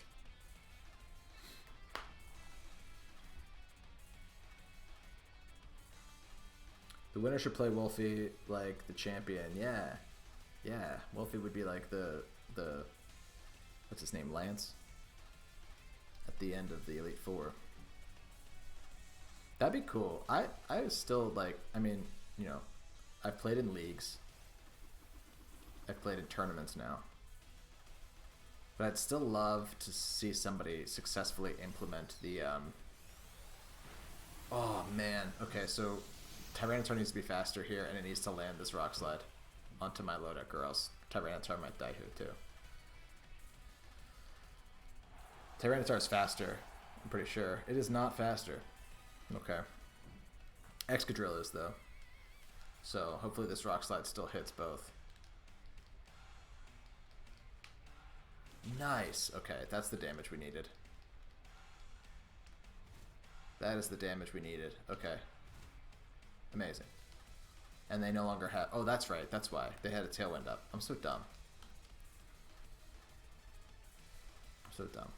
The winner should play Wolfie like the champion. Yeah. Yeah. Wolfie would be like the what's his name? Lance? At the end of the Elite Four. That'd be cool. I still like, I mean, you know, I've played in leagues. I've played in tournaments now. But I'd still love to see somebody successfully implement the oh man. Okay, so Tyranitar needs to be faster here, and it needs to land this Rock Slide onto my Lodek, or else Tyranitar might die here too. Tyranitar is faster, I'm pretty sure. It is not faster. Okay. Excadrill is, though. So hopefully this Rock Slide still hits both. Nice. Okay, that's the damage we needed. That is the damage we needed. Okay. Amazing. And they no longer have... Oh, that's right. That's why. They had a Tailwind up. I'm so dumb. I'm so dumb.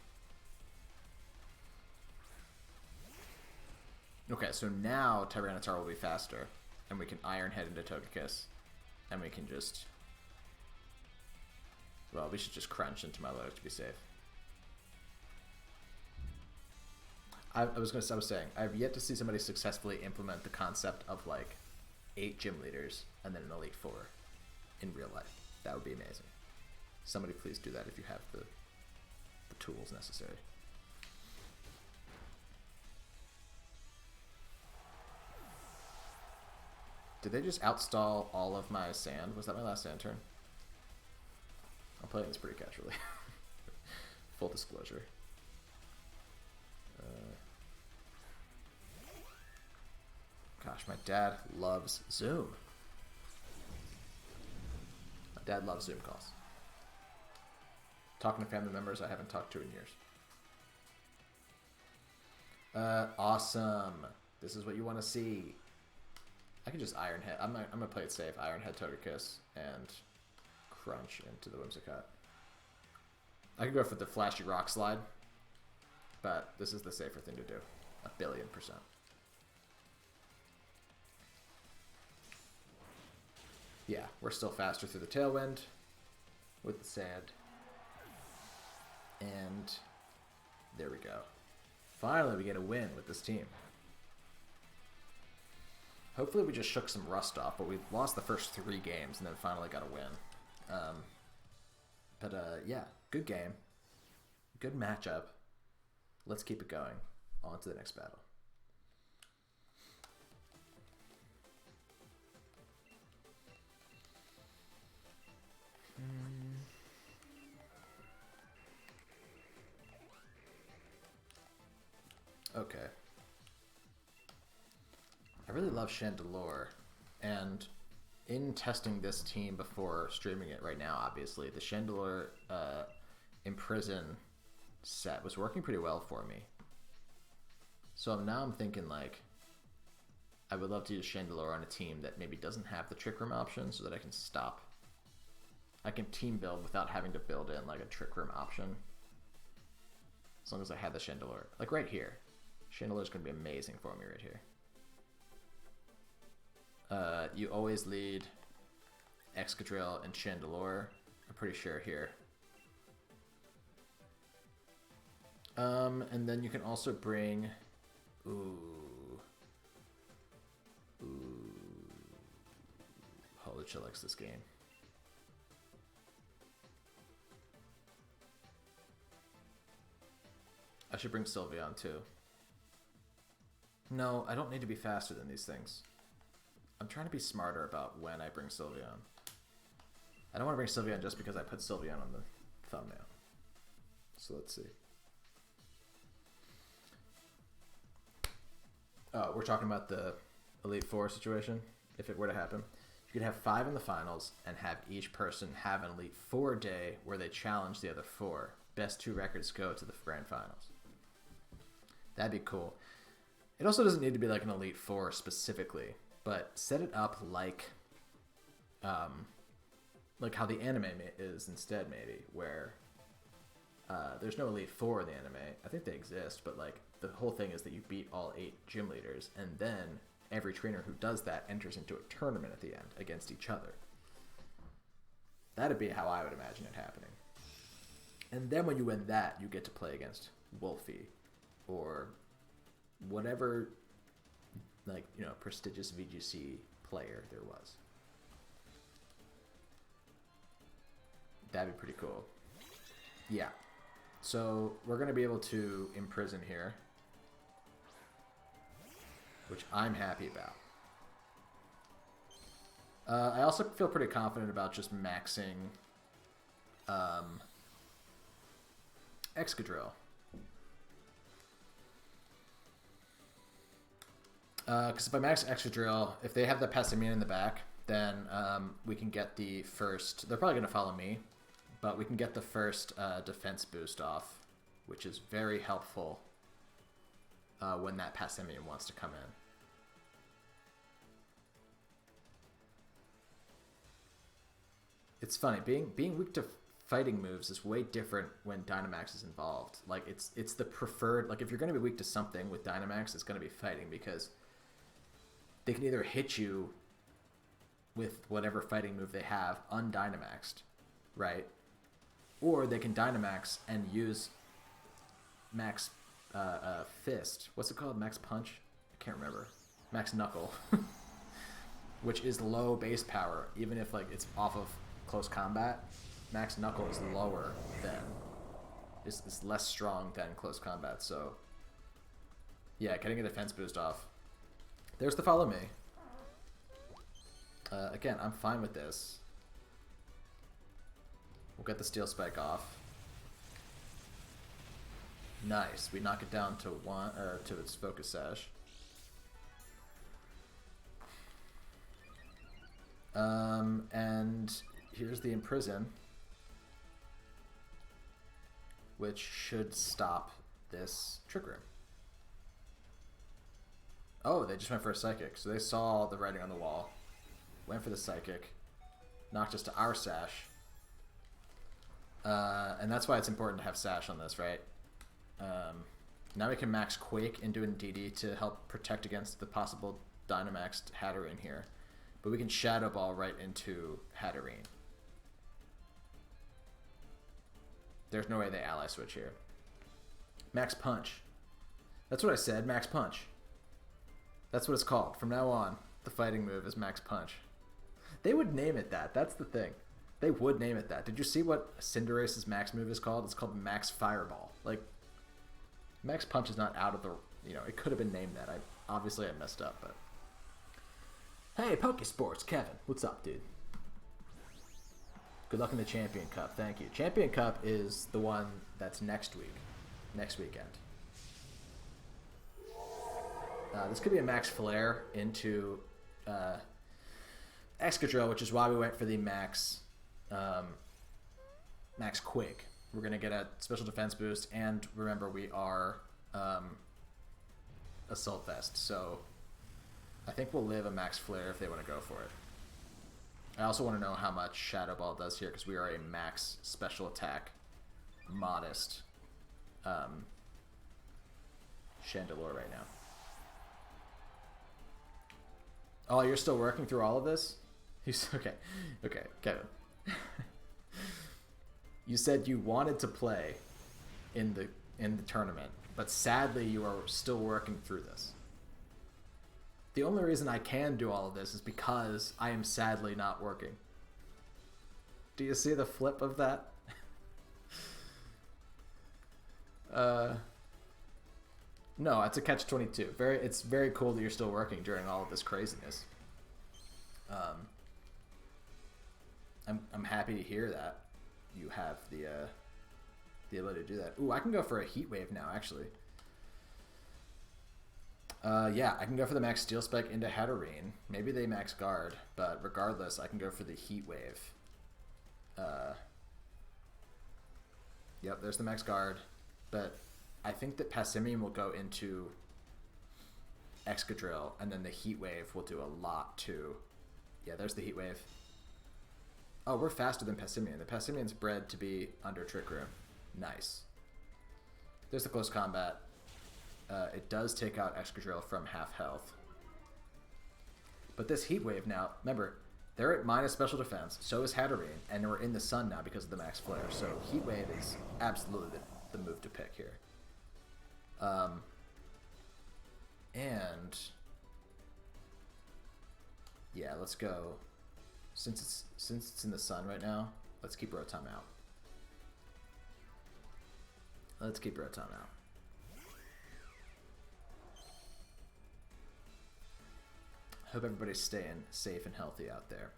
Okay, so now Tyranitar will be faster. And we can Iron Head into Togekiss. And we can just... Well, we should just Crunch into my Lodek to be safe. I was saying, I've yet to see somebody successfully implement the concept of like 8 gym leaders and then an Elite Four in real life. That would be amazing. Somebody please do that if you have the tools necessary. Did they just outstall all of my sand? Was that my last sand turn? I'm playing this pretty casually. Full disclosure. Gosh, my dad loves Zoom. My dad loves Zoom calls. Talking to family members I haven't talked to in years. Awesome. This is what you want to see. I can just Iron Head. I'm gonna play it safe. Iron Head Togekiss and Crunch into the Whimsicott. I could go for the flashy Rock Slide, but this is the safer thing to do. 1,000,000,000%. Yeah, we're still faster through the Tailwind with the sand. And there we go. Finally, we get a win with this team. Hopefully we just shook some rust off, but we lost the first 3 games and then finally got a win. Yeah, good game. Good matchup. Let's keep it going. On to the next battle. Okay. I really love Chandelure, and in testing this team before streaming it right now, obviously, the Chandelure Imprison set was working pretty well for me. So now I'm thinking, like, I would love to use Chandelure on a team that maybe doesn't have the Trick Room option so that I can stop. I can team build without having to build in, like, a Trick Room option. As long as I have the Chandelure. Like, right here. Chandelure's going to be amazing for me right here. You always lead Excadrill and Chandelure. I'm pretty sure here. And then you can also bring... Ooh. Holicha likes this game. I should bring Sylveon too. No, I don't need to be faster than these things. I'm trying to be smarter about when I bring Sylveon. I don't want to bring Sylveon just because I put Sylveon on the thumbnail. So let's see. Oh, we're talking about the Elite Four situation. If it were to happen, you could have 5 in the finals and have each person have an Elite Four day where they challenge the other 4. Best 2 records go to the grand finals. That'd be cool. It also doesn't need to be like an Elite Four specifically, but set it up like how the anime is instead, maybe, where there's no Elite Four in the anime. I think they exist, but like the whole thing is that you beat all 8 gym leaders, and then every trainer who does that enters into a tournament at the end against each other. That'd be how I would imagine it happening. And then when you win that, you get to play against Wolfie or whatever, like, you know, prestigious VGC player there was. That'd be pretty cool. Yeah. So we're going to be able to imprison here, which I'm happy about. I also feel pretty confident about just maxing Excadrill. Because if I max Excadrill, if they have the Passimian in the back, then we can get the first... They're probably going to follow me, but we can get the first defense boost off, which is very helpful when that Passimian wants to come in. It's funny, being weak to fighting moves is way different when Dynamax is involved. Like, it's the preferred... Like, if you're going to be weak to something with Dynamax, it's going to be fighting, because they can either hit you with whatever fighting move they have undynamaxed, right? Or they can Dynamax and use Max Fist. What's it called? Max Punch? I can't remember. Max Knuckle. Which is low base power, even if like it's off of close combat. Max Knuckle is lower than... is less strong than close combat, so... Yeah, getting a defense boost off. There's the follow me. Again, I'm fine with this. We'll get the Steel Spike off. Nice. We knock it down to to its Focus Sash. And here's the Imprison, which should stop this Trick Room. Oh, they just went for a Psychic. So they saw the writing on the wall. Went for the Psychic. Knocked us to our Sash. And that's why it's important to have Sash on this, right? Now we can max Quake into an DD to help protect against the possible Dynamaxed Hatterene here. But we can Shadow Ball right into Hatterene. There's no way they ally switch here. Max Punch. That's what I said, Max Punch. That's what it's called. From now on, the fighting move is Max Punch. They would name it that. That's the thing. They would name it that. Did you see what Cinderace's max move is called? It's called Max Fireball. Like, Max Punch is not out of the... You know, it could have been named that. Obviously, I messed up, but... Hey, Pokesports, Kevin. What's up, dude? Good luck in the Champion Cup. Thank you. Champion Cup is the one that's next week. Next weekend. This could be a Max Flare into Excadrill, which is why we went for the Max Quake. We're going to get a special defense boost, and remember, we are Assault Vest, so I think we'll live a Max Flare if they want to go for it. I also want to know how much Shadow Ball does here, because we are a max special attack, modest Chandelure right now. Oh, you're still working through all of this? Okay. Okay, Kevin. You said you wanted to play in the tournament, but sadly you are still working through this. The only reason I can do all of this is because I am sadly not working. Do you see the flip of that? No, it's a catch-22. It's very cool that you're still working during all of this craziness. I'm happy to hear that you have the ability to do that. Ooh, I can go for a heat wave now, actually. Yeah, I can go for the max steel spec into Hatterene. Maybe they max guard, but regardless, I can go for the heat wave. Yep, there's the max guard, but I think that Passimian will go into Excadrill, and then the heat wave will do a lot too. Yeah, there's the heat wave. Oh, we're faster than Passimian. The Passimian's bred to be under Trick Room. Nice. There's the close combat. It does take out Excadrill from half health. But this heat wave now, remember, they're at minus special defense, so is Hatterene, and we're in the sun now because of the max flare. So heat wave is absolutely the move to pick here. And yeah, let's go. Since it's in the sun right now, let's keep Rotom out. Let's keep Rotom out. Hope everybody's staying safe and healthy out there.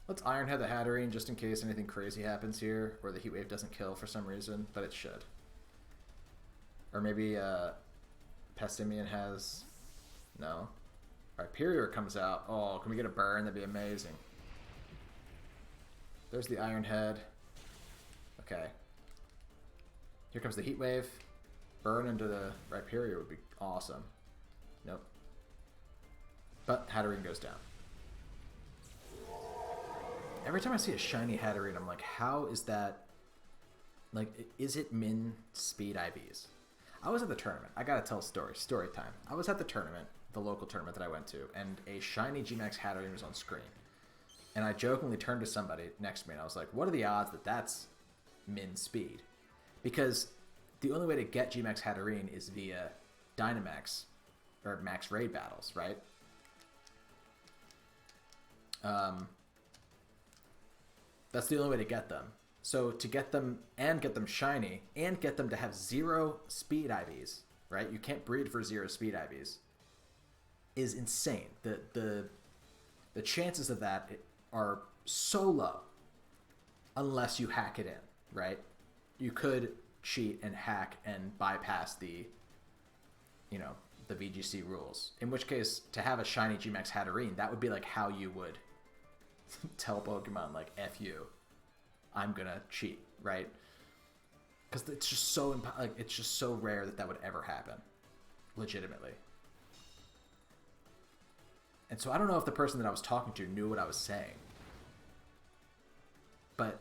Let's Ironhead the Hatterene just in case anything crazy happens here, or the heat wave doesn't kill for some reason, but it should. Or maybe Passimian has... No. Rhyperior comes out. Oh, can we get a burn? That'd be amazing. There's the Ironhead. Okay. Here comes the heat wave. Burn into the Rhyperior would be awesome. Nope. But Hatterene goes down. Every time I see a shiny Hatterene, I'm like, how is that... Like, is it min speed IVs? I was at the tournament. I gotta tell a story. Story time. I was at the tournament, the local tournament that I went to, and a shiny Gmax Hatterene was on screen. And I jokingly turned to somebody next to me, and I was like, what are the odds that that's min speed? Because the only way to get Gmax Hatterene is via Dynamax, or max raid battles, right? That's the only way to get them. So to get them and get them shiny and get them to have 0 speed IVs, right? You can't breed for 0 speed IVs. Is insane. The chances of that are so low unless you hack it in, right? You could cheat and hack and bypass the VGC rules. In which case, to have a shiny Gmax Hatterene, that would be like how you would tell Pokemon, like, F you, I'm gonna cheat, right? Because it's just so it's just so rare that would ever happen, legitimately. And so I don't know if the person that I was talking to knew what I was saying, but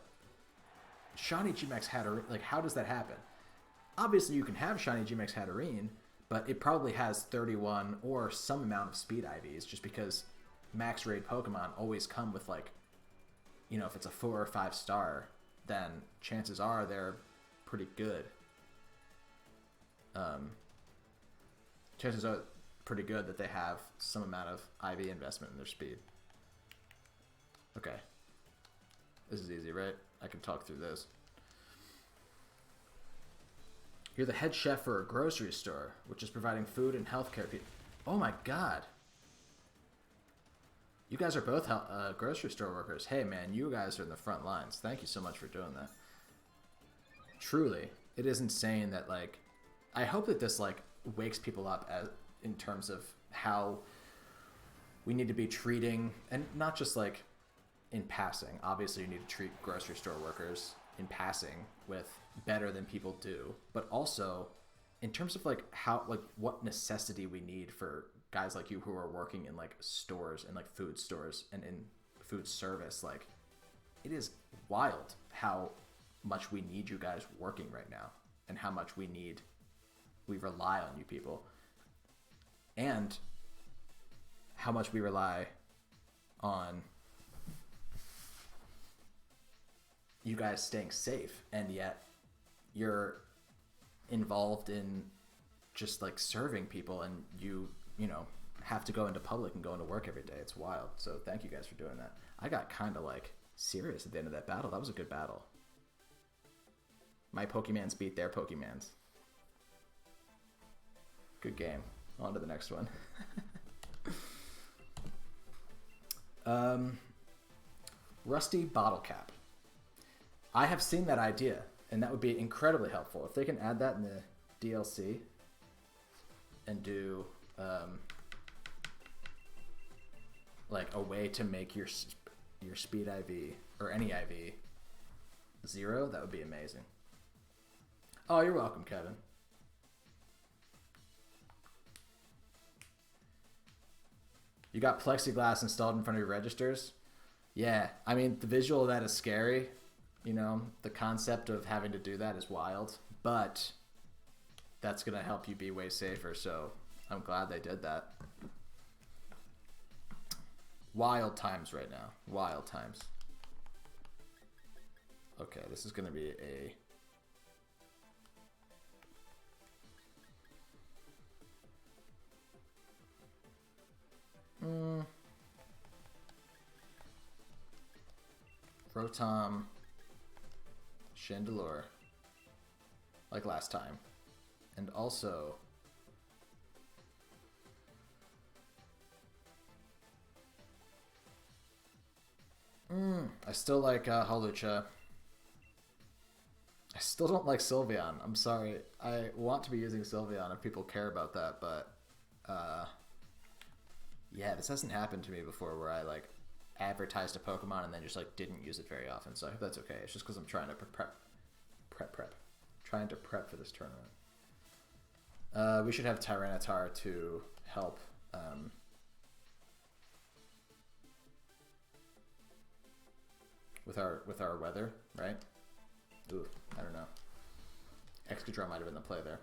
shiny Gmax Hatterene, like, how does that happen? Obviously, you can have shiny Gmax Hatterene, but it probably has 31 or some amount of speed IVs, just because max raid Pokemon always come with, like, if it's a 4 or 5 star, then chances are they're pretty good. Chances are pretty good that they have some amount of IV investment in their speed. Okay. This is easy, right? I can talk through this. You're the head chef for a grocery store, which is providing food and healthcare. Oh my god. You guys are both grocery store workers. Hey, man, you guys are in the front lines. Thank you so much for doing that. Truly, it is insane that, like, I hope that this, like, wakes people up in terms of how we need to be treating, and not just, like, in passing. Obviously, you need to treat grocery store workers in passing with better than people do, but also in terms of, like, how, like, what necessity we need for guys like you who are working in, like, stores and, like, food stores and in food service. Like, it is wild how much we need you guys working right now, and how much we rely on you people, and how much we rely on you guys staying safe, and yet you're involved in just like serving people, and you know, have to go into public and go into work every day. It's wild. So thank you guys for doing that. I got kind of like serious at the end of that battle. That was a good battle. My Pokemans beat their Pokemans. Good game. On to the next one. Rusty bottle cap. I have seen that idea, and that would be incredibly helpful. If they can add that in the DLC and do like a way to make your speed IV or any IV 0, that would be amazing. Oh, you're welcome, Kevin. You got plexiglass installed in front of your registers? Yeah, I mean, the visual of that is scary. You know, the concept of having to do that is wild, but that's going to help you be way safer, so I'm glad they did that. Wild times right now. Wild times. Okay, this is going to be a... Rotom, Chandelure, like last time, and also I still like Hawlucha. I still don't like Sylveon. I'm sorry. I want to be using Sylveon if people care about that, but yeah, this hasn't happened to me before where I like advertised a Pokemon and then just like didn't use it very often. So I hope that's okay. It's just because I'm trying to prep. Trying to prep for this tournament. We should have Tyranitar to help with our weather, right? Ooh, I don't know. Excadrill might have been the play there.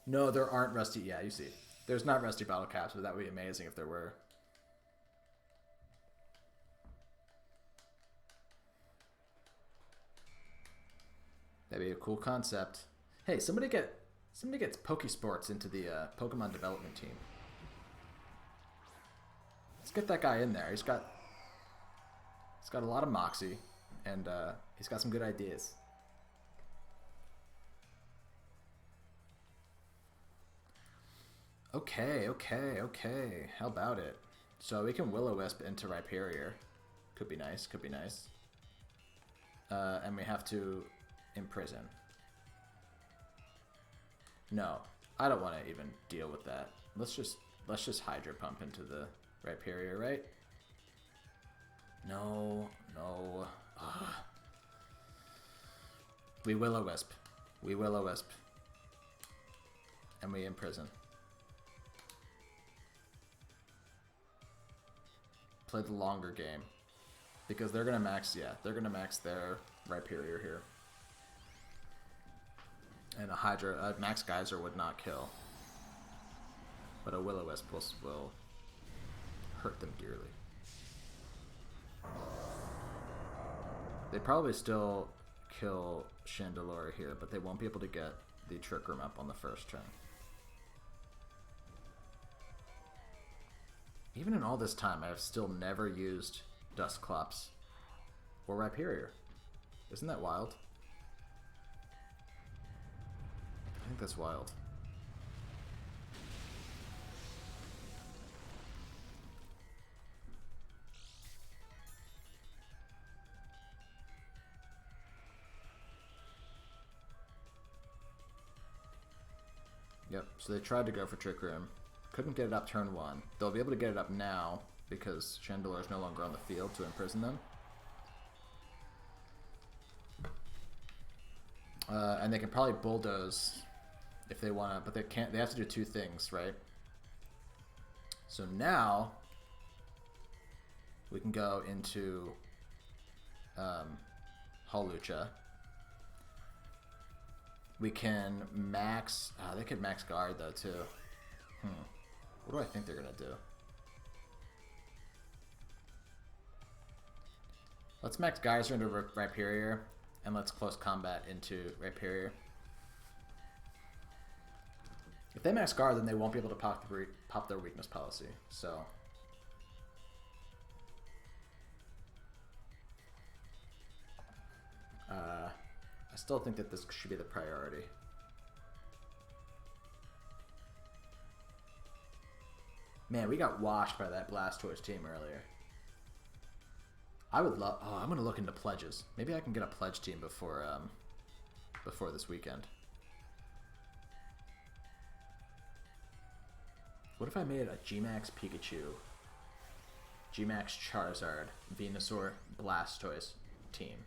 No, there aren't rusty. Yeah, you see. There's not rusty bottle caps, but that would be amazing if there were. That'd be a cool concept. Hey, somebody gets Pokesports into the Pokemon development team. Let's get that guy in there. He's got a lot of moxie, and he's got some good ideas. Okay. How about it? So we can Will-O-Wisp into Rhyperior. Could be nice. And we have to imprison. No, I don't want to even deal with that. Let's just Hydro Pump into the Rhyperior, right? No. Ugh. We Will-O-Wisp. And we imprison. Play the longer game. Because they're gonna max, their Rhyperior here. And a Max Geyser would not kill. But a Will-O-Wisp will hurt them dearly. They'd probably still kill Chandelure here, but they won't be able to get the Trick Room up on the first turn. Even in all this time, I have still never used Dusclops or Rhyperior. Isn't that wild? I think that's wild. Yep, so they tried to go for Trick Room. Couldn't get it up turn 1. They'll be able to get it up now because Chandelure is no longer on the field to imprison them. And they can probably Bulldoze if they want to, but they can't. They have to do 2 things, right? So now we can go into Holucha. We can max... they could max guard, though, too. What do I think they're going to do? Let's max Geyser into Rhyperior, and let's close combat into Rhyperior. If they max guard, then they won't be able to pop their weakness policy, so... I still think that this should be the priority. Man, we got washed by that Blastoise team earlier. I would love... Oh, I'm going to look into pledges. Maybe I can get a pledge team before this weekend. What if I made a G-Max Pikachu, G-Max Charizard, Venusaur, Blastoise team?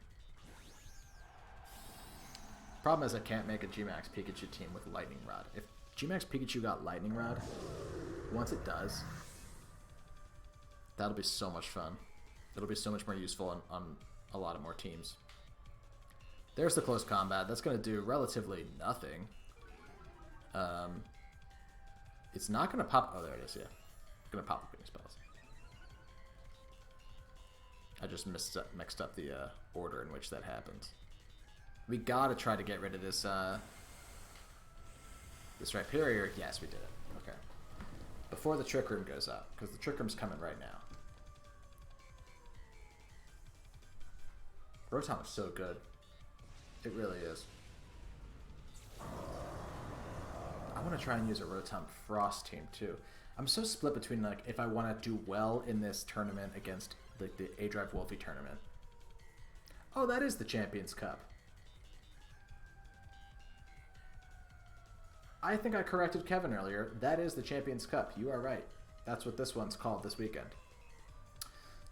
Problem is I can't make a G-Max Pikachu team with Lightning Rod. If G-Max Pikachu got Lightning Rod, once it does, that'll be so much fun. It'll be so much more useful on a lot of more teams. There's the close combat. That's going to do relatively nothing. It's not going to pop... Oh, there it is, yeah. It's going to pop the weakness spells. I just mixed up the order in which that happens. We gotta try to get rid of this this Rhyperior. Yes, we did it. Okay. Before the Trick Room goes up, because the Trick Room's coming right now. Rotom is so good. It really is. I want to try and use a Rotom Frost team too. I'm so split between like if I want to do well in this tournament against like the A-Drive Wolfie tournament. Oh, that is the Champions Cup. I think I corrected Kevin earlier. That is the Champions Cup. You are right. That's what this one's called this weekend.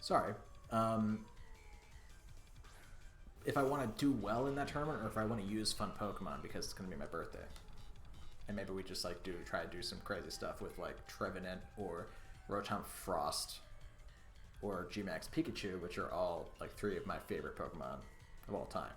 Sorry. If I want to do well in that tournament, or if I want to use fun Pokemon because it's going to be my birthday. And maybe we just like try to do some crazy stuff with like Trevenant or Rotom Frost or G-Max Pikachu, which are all like 3 of my favorite Pokemon of all time.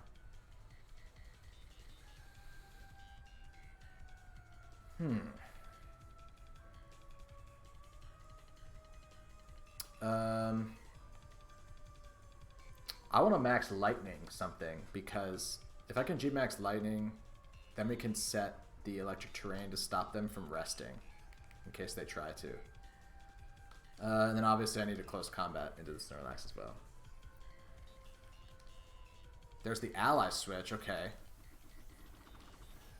I want to max Lightning something, because if I can G-Max Lightning, then we can set the Electric Terrain to stop them from resting, in case they try to. And then obviously I need to close combat into the Snorlax as well. There's the Ally switch, okay.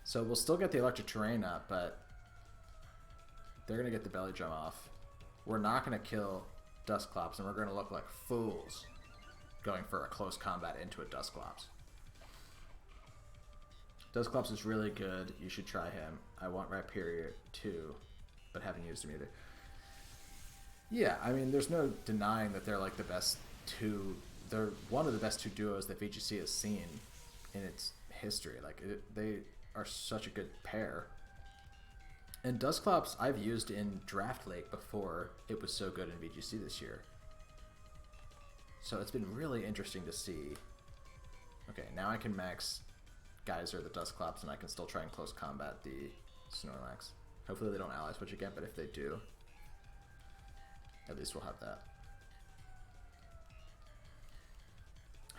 So we'll still get the Electric Terrain up, but they're going to get the Belly Drum off. We're not going to kill Dusclops, and we're going to look like fools going for a close combat into a Dusclops. Dusclops is really good. You should try him. I want Rhyperior too, but haven't used him either. Yeah, I mean, there's no denying that they're like the best two. They're one of the best 2 duos that VGC has seen in its history. Like, they are such a good pair. And Dusclops I've used in Draft Lake before it was so good in VGC this year. So it's been really interesting to see. Okay, now I can max Geyser the Dusclops, and I can still try and close combat the Snorlax. Hopefully they don't ally switch again, but if they do, at least we'll have that.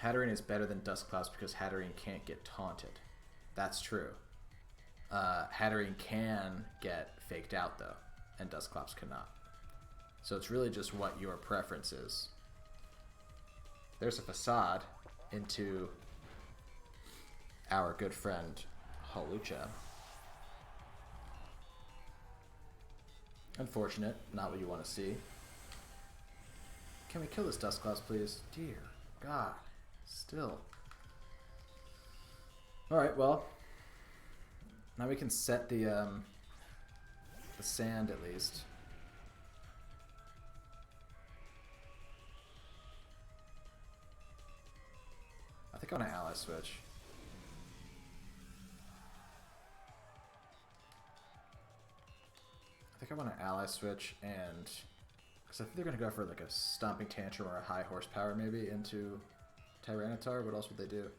Hatterene is better than Dusclops because Hatterene can't get taunted. That's true. Hatterene can get faked out, though, and Dusclops cannot. So it's really just what your preference is. There's a Facade into our good friend Holucha. Unfortunate, not what you want to see. Can we kill this Dusclops, please? Dear God, still. Alright, well, now we can set the sand at least. I think I want to ally switch. I think I want to ally switch, and because I think they're going to go for like a Stomping Tantrum or a high horsepower maybe into Tyranitar. What else would they do?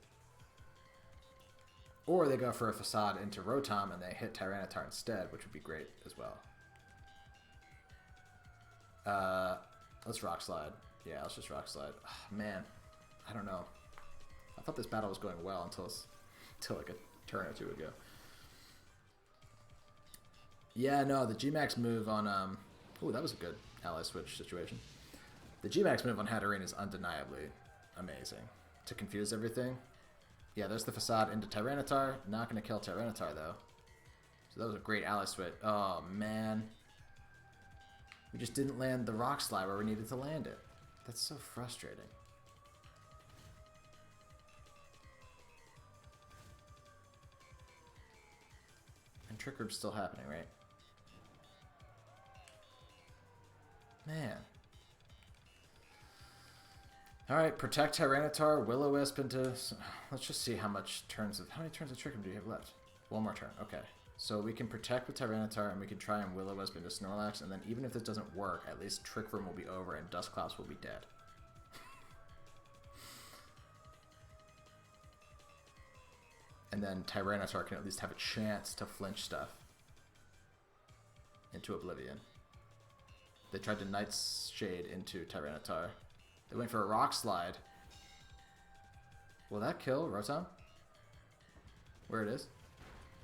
Or they go for a Facade into Rotom and they hit Tyranitar instead, which would be great as well. Let's Rock Slide. Yeah, let's just Rock Slide. Oh, man, I don't know. I thought this battle was going well until like a turn or two ago. Yeah, no, the G-Max move on... Ooh, that was a good ally switch situation. The G-Max move on Hatterene is undeniably amazing. To confuse everything. Yeah, there's the Facade into Tyranitar. Not going to kill Tyranitar, though. So that was a great ally switch. Oh, man. We just didn't land the Rock Slide where we needed to land it. That's so frustrating. And Trick Room's still happening, right? Man. Alright, protect Tyranitar, Will-O-Wisp into... Let's just see how many turns of Trick Room do you have left? One more turn, okay. So we can protect with Tyranitar, and we can try and Will-O-Wisp into Snorlax, and then even if this doesn't work, at least Trick Room will be over, and Dusclops will be dead. And then Tyranitar can at least have a chance to flinch stuff into Oblivion. They tried to Nightshade into Tyranitar. They went for a Rock Slide. Will that kill Rotom? Where it is?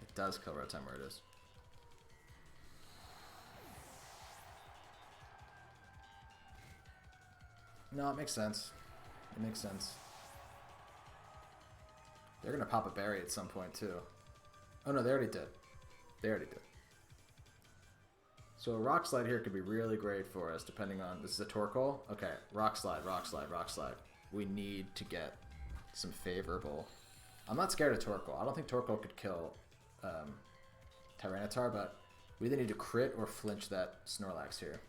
It does kill Rotom where it is. No, it makes sense. It makes sense. They're going to pop a berry at some point, too. Oh, no, they already did. They already did. So a Rock Slide here could be really great for us, depending on... This is a Torkoal? Okay, Rock Slide, Rock Slide, Rock Slide. We need to get some favorable... I'm not scared of Torkoal. I don't think Torkoal could kill Tyranitar, but we either need to crit or flinch that Snorlax here.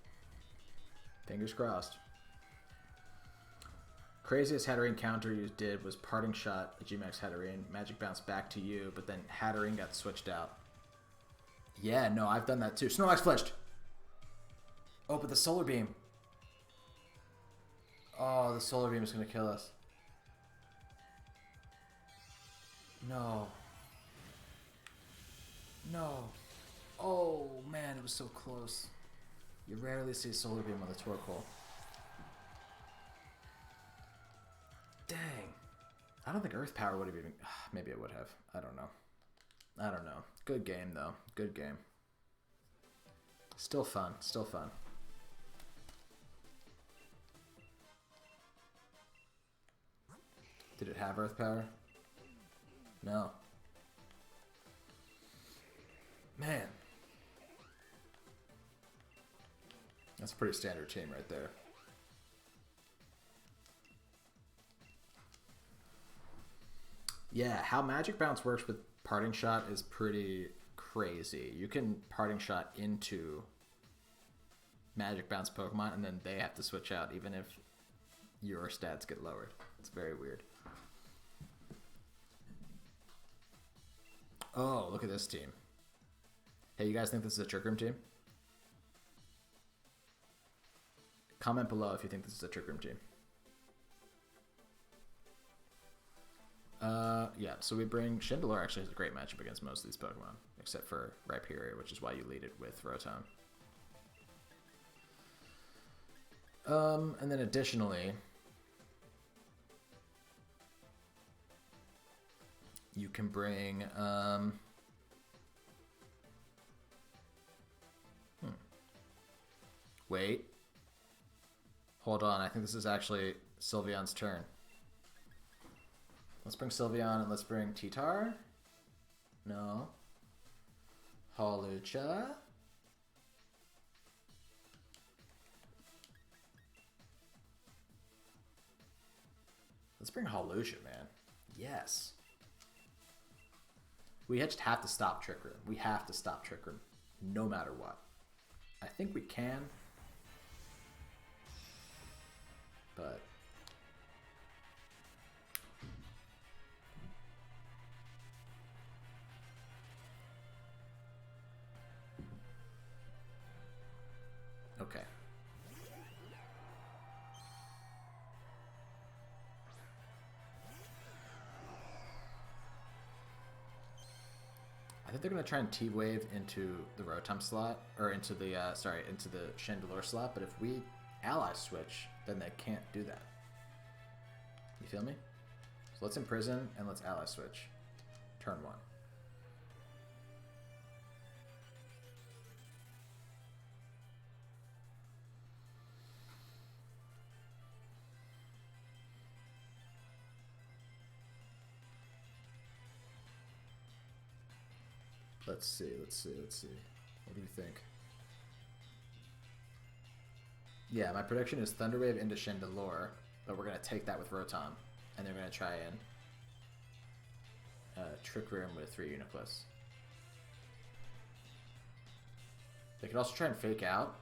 Fingers crossed. Craziest Hatterene counter you did was Parting Shot, a G-Max Hatterene. Magic Bounce back to you, but then Hatterene got switched out. Yeah, no, I've done that too. Snorlax flinched! Oh, but the Solar Beam. Oh, the Solar Beam is going to kill us. No. No. Oh, man, it was so close. You rarely see Solar Beam on the Torkoal. Dang. I don't think Earth Power would have even... Maybe it would have. I don't know. I don't know. Good game, though. Good game. Still fun. Still fun. Did it have Earth Power? No. Man. That's a pretty standard team right there. Yeah, how Magic Bounce works with Parting Shot is pretty crazy. You can Parting Shot into Magic Bounce Pokemon, and then they have to switch out, even if your stats get lowered. It's very weird. Oh, look at this team. Hey, you guys think this is a Trick Room team? Comment below if you think this is a Trick Room team. Yeah, so we bring... Chandelure actually has a great matchup against most of these Pokemon, except for Rhyperior, which is why you lead it with Rotom. And then additionally, you can bring... Wait. Hold on, I think this is actually Sylveon's turn. Let's bring Sylveon and let's bring Titar. No. Hawlucha. Let's bring Hawlucha, man. Yes. We just have to stop Trick Room. We have to stop Trick Room, no matter what. I think we can. But... Okay. think they're gonna try and T-Wave into the Rotom slot, or into the into the Chandelure slot. But if we ally switch, then they can't do that. You feel me? So let's Imprison and let's ally switch. Turn 1. Let's see. What do you think? Yeah, my prediction is Thunder Wave into Chandelure, but we're going to take that with Rotom, and they're going to try and Trick Room with 3 Uniclus. They could also try and Fake Out.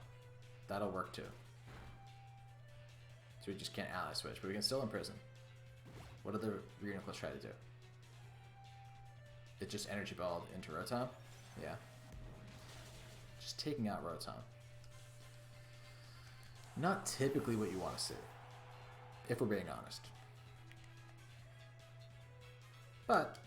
That'll work too. So we just can't ally switch, but we can still Imprison. What do the Uniclus try to do? It just Energy Balled into Rotom? Yeah. Just taking out Rotom. Not typically what you want to see, if we're being honest. But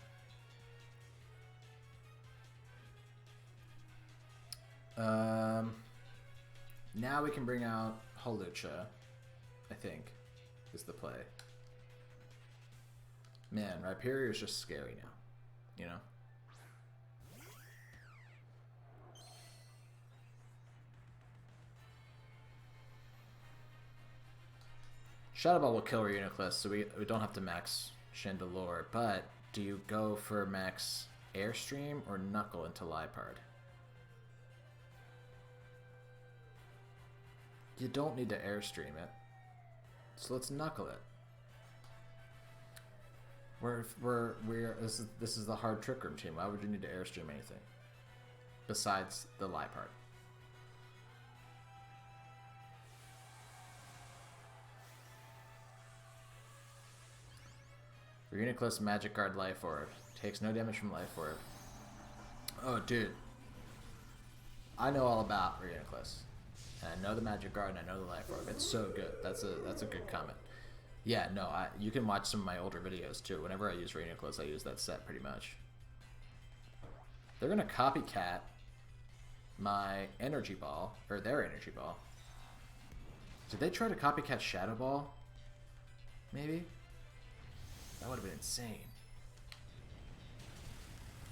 now we can bring out Holucha, I think, is the play. Man, Rhyperior is just scary now. You know? Shadow Ball will kill Uniclus, so we don't have to max Chandelure, but do you go for max Airstream or Knuckle into Liepard? You don't need to Airstream it, so let's Knuckle it. This is the hard Trick Room team. Why would you need to Airstream anything besides the Liepard? Uniclus Magic Guard Life Orb. Takes no damage from Life Orb. Oh, dude. I know all about Uniclus. And I know the Magic Guard and I know the Life Orb. It's so good. That's a good comment. Yeah, no, you can watch some of my older videos too. Whenever I use Uniclus, I use that set pretty much. They're going to copycat my Energy Ball, or their Energy Ball. Did they try to copycat Shadow Ball? Maybe? That would have been insane.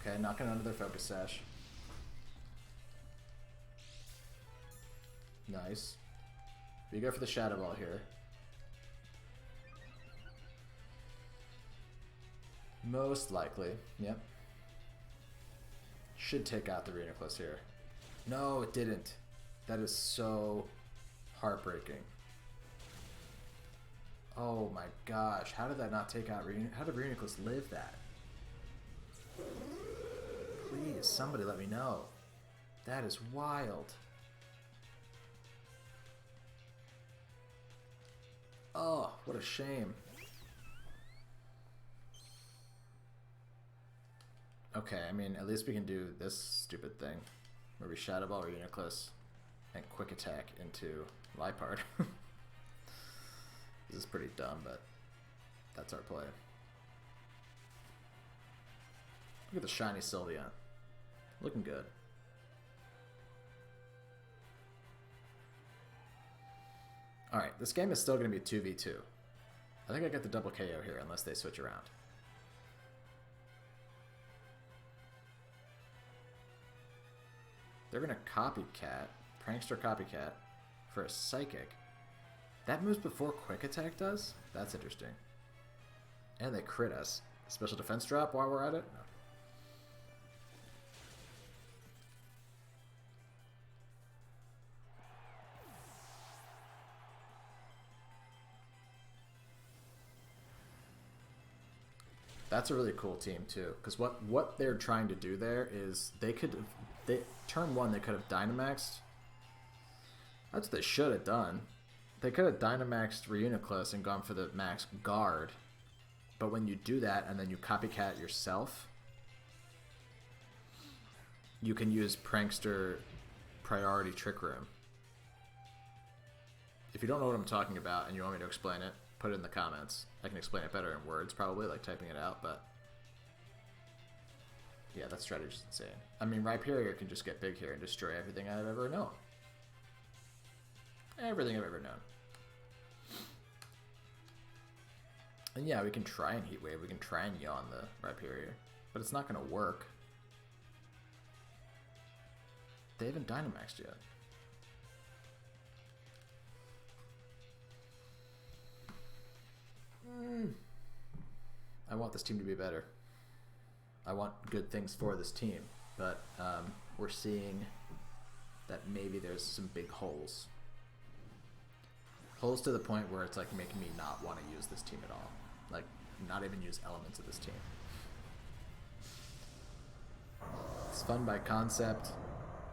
Okay, knocking under their Focus Sash. Nice. We go for the Shadow Ball here. Most likely, yep. Should take out the Uniclus here. No, it didn't. That is so heartbreaking. Oh my gosh, how did that not take out how did Uniclus live that? Please, somebody let me know. That is wild. Oh, what a shame. Okay, I mean, at least we can do this stupid thing where we Shadow Ball Uniclus and Quick Attack into Liepard. This is pretty dumb, but that's our play. Look at the shiny Sylveon. Looking good. Alright, this game is still going to be 2v2. I think I get the double KO here unless they switch around. They're going to copycat, Prankster Copycat, for a Psychic. That moves before Quick Attack does? That's interesting. And they crit us. Special defense drop while we're at it? No. That's a really cool team too, because what they're trying to do there is turn 1 they could have Dynamaxed. That's what they should have done. They could have Dynamaxed Reuniclus and gone for the max guard, but when you do that and then you copycat yourself, you can use Prankster Priority Trick Room. If you don't know what I'm talking about and you want me to explain it, put it in the comments. I can explain it better in words, probably, like typing it out, but Yeah, that strategy's insane. I mean, Rhyperior can just get big here and destroy everything I've ever known. Everything I've ever known. And yeah, we can try and Heat Wave. We can try and yawn the Rhyperior. But it's not going to work. They haven't Dynamaxed yet. I want this team to be better. I want good things for this team. But we're seeing that maybe there's some big holes. Holes to the point where it's like making me not want to use this team at all. Like, not even use elements of this team. It's fun by concept,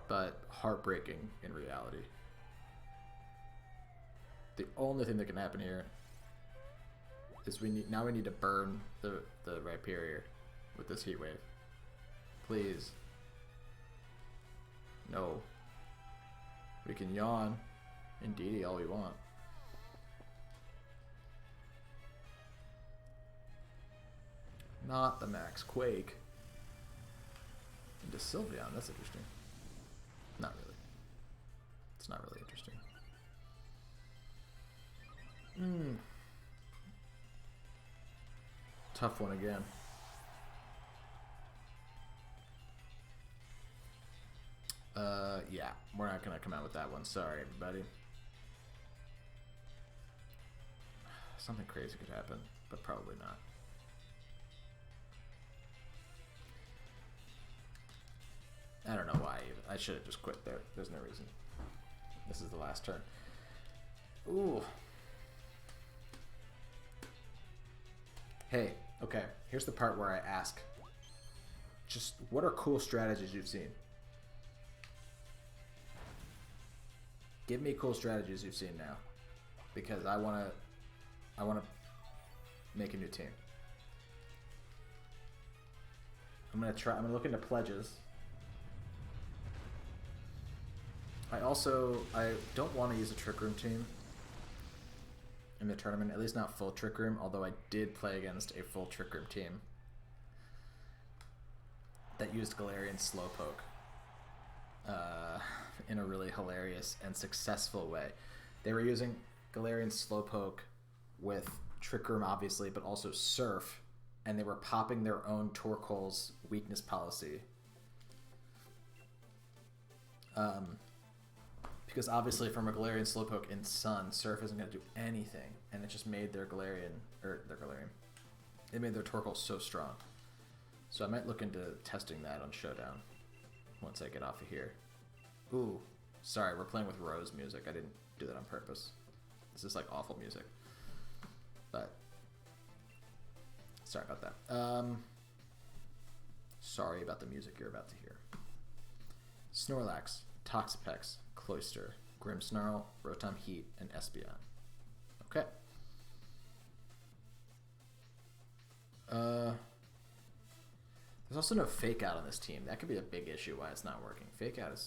but heartbreaking in reality. The only thing that can happen here is we need to burn the Rhyperior with this Heat Wave. Please. No. We can yawn Indeedee all we want. Not the Max Quake. Into Sylveon, that's interesting. Not really. It's not really interesting. Tough one again. Yeah, we're not gonna come out with that one. Sorry, everybody. Something crazy could happen, but probably not. I don't know why even. I should have just quit there. There's no reason. This is the last turn. Ooh. Hey, okay. Here's the part where I ask. Just, what are cool strategies you've seen? Give me cool strategies you've seen now. Because I wanna make a new team. I'm gonna look into pledges. I don't want to use a Trick Room team in the tournament, at least not full Trick Room, although I did play against a full Trick Room team that used Galarian Slowpoke in a really hilarious and successful way. They were using Galarian Slowpoke with Trick Room, obviously, but also Surf, and they were popping their own Torkoal's weakness policy. Because obviously from a Galarian Slowpoke in Sun, Surf isn't going to do anything, and it just made their it made their Torkoal so strong. So I might look into testing that on Showdown once I get off of here. Ooh, sorry, we're playing with Rose music. I didn't do that on purpose. This is like awful music. But, sorry about that. Sorry about the music you're about to hear. Snorlax, Toxapex, Cloyster, Grimmsnarl, Rotom Heat, and Espeon. Okay. There's also no Fake Out on this team. That could be a big issue why it's not working. Fake Out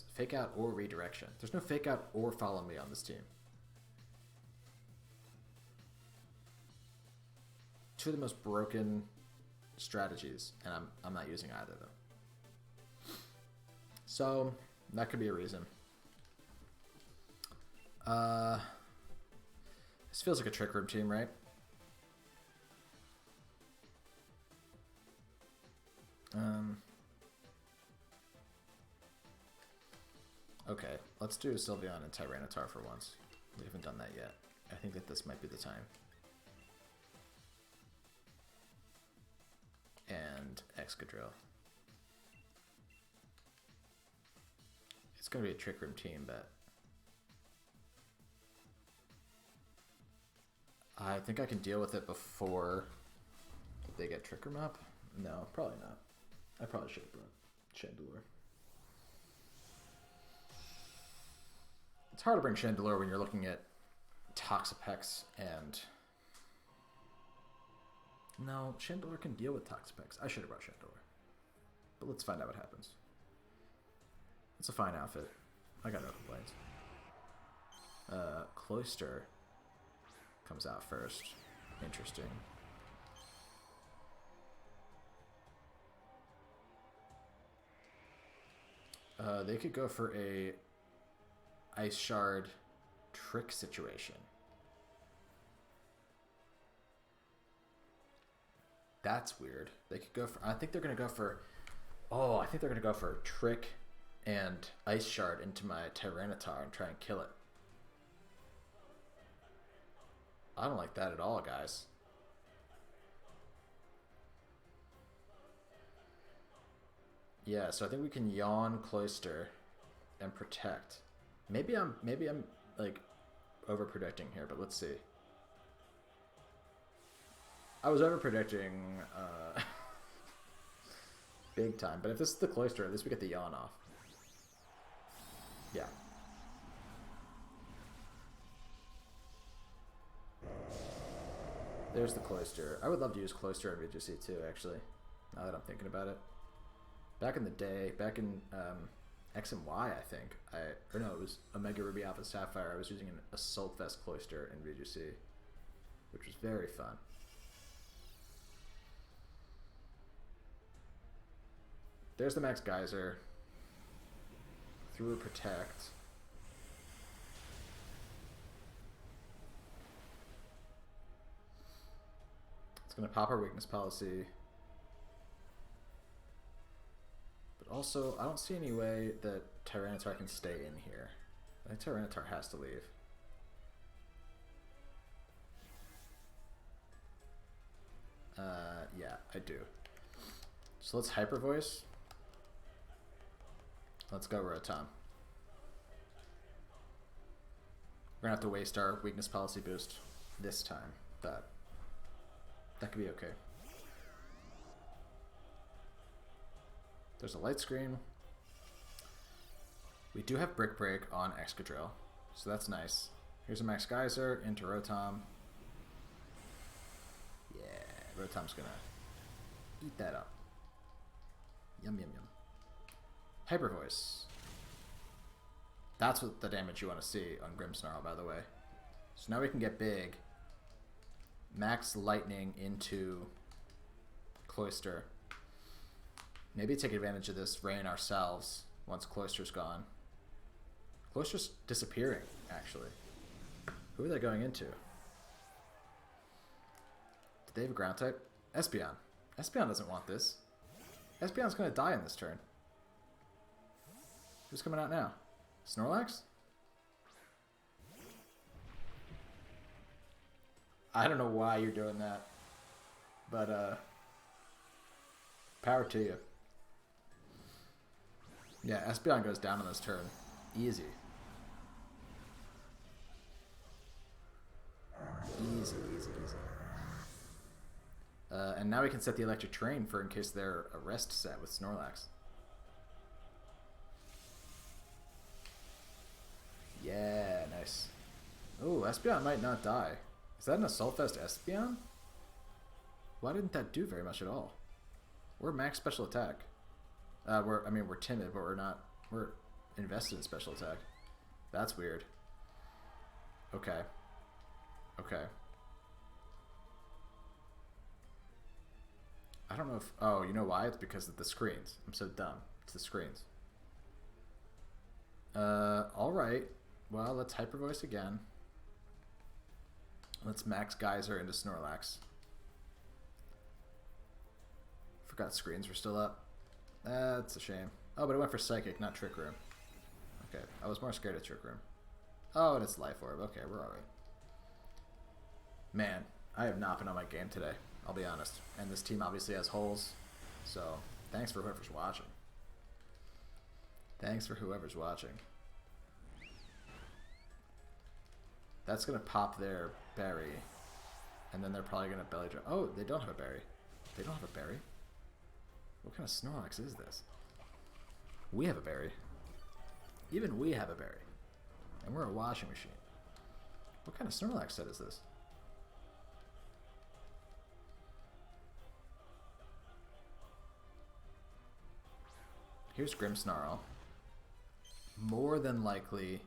or Redirection. There's no Fake Out or Follow Me on this team. Two of the most broken strategies, and I'm not using either of them. So that could be a reason. This feels like a Trick Room team, right? Okay, let's do Sylveon and Tyranitar for once. We haven't done that yet. I think that this might be the time. And Excadrill. It's going to be a Trick Room team, but I think I can deal with it before they get Trick Room up. No, probably not. I probably should have brought Chandelure. It's hard to bring Chandelure when you're looking at Toxapex and... No, Chandelure can deal with Toxapex. I should have brought Chandelure. But let's find out what happens. It's a fine outfit. I got no complaints. Cloyster comes out first. Interesting. They could go for a Ice Shard trick situation. That's weird. They could go for... I think they're going to go for... Oh, I think they're going to go for trick and Ice Shard into my Tyranitar and try and kill it. I don't like that at all, guys. Yeah, so I think we can Yawn, Cloyster, and Protect. Maybe I'm like over-predicting here, but let's see. I was over-predicting big time, but if this is the Cloyster, at least we get the Yawn off. Yeah. There's the Cloyster. I would love to use Cloyster at VGC too, actually, now that I'm thinking about it. Back in the day, back in X and Y, I think, or no, it was Omega Ruby Alpha Sapphire, I was using an Assault Vest Cloyster in VGC, which was very fun. There's the Max Geyser. Through a Protect. It's going to pop our Weakness Policy. But also, I don't see any way that Tyranitar can stay in here. I think Tyranitar has to leave. Yeah, I do. So let's Hyper Voice. Let's go Rotom. We're gonna have to waste our Weakness Policy boost this time, but that could be okay. There's a Light Screen. We do have Brick Break on Excadrill, so that's nice. Here's a Max Geyser into Rotom. Yeah, Rotom's gonna eat that up. Yum, yum, yum. Hyper Voice. That's what the damage you want to see on Grimmsnarl, by the way. So now we can get big. Max Lightning into Cloyster. Maybe take advantage of this rain ourselves once Cloyster's gone. Cloyster's disappearing, actually. Who are they going into? Do they have a ground type? Espeon. Espeon doesn't want this. Espeon's going to die in this turn. Who's coming out now? Snorlax? I don't know why you're doing that. But, power to you. Yeah, Espeon goes down on this turn. Easy. Easy, easy, easy. And now we can set the Electric Terrain for in case they're a rest set with Snorlax. Yeah, nice. Oh, Espeon might not die. Is that an Assault Vest Espeon? Why didn't that do very much at all? We're max special attack. We're timid, but we're not. We're invested in special attack. That's weird. Okay. Okay. I don't know if... Oh, you know why? It's because of the screens. I'm so dumb. It's the screens. Alright. Well, let's Hyper Voice again. Let's Max Geyser into Snorlax. Forgot screens were still up. That's a shame. Oh, but it went for Psychic, not Trick Room. Okay, I was more scared of Trick Room. Oh, and it's Life Orb. Okay, we're alright. Man, I have not been on my game today. I'll be honest. And this team obviously has holes. So, thanks for whoever's watching. Thanks for whoever's watching. That's going to pop their berry. And then they're probably going to belly drop. Oh, they don't have a berry. They don't have a berry? What kind of Snorlax is this? We have a berry. Even we have a berry. And we're a washing machine. What kind of Snorlax set is this? Here's Grimmsnarl. More than likely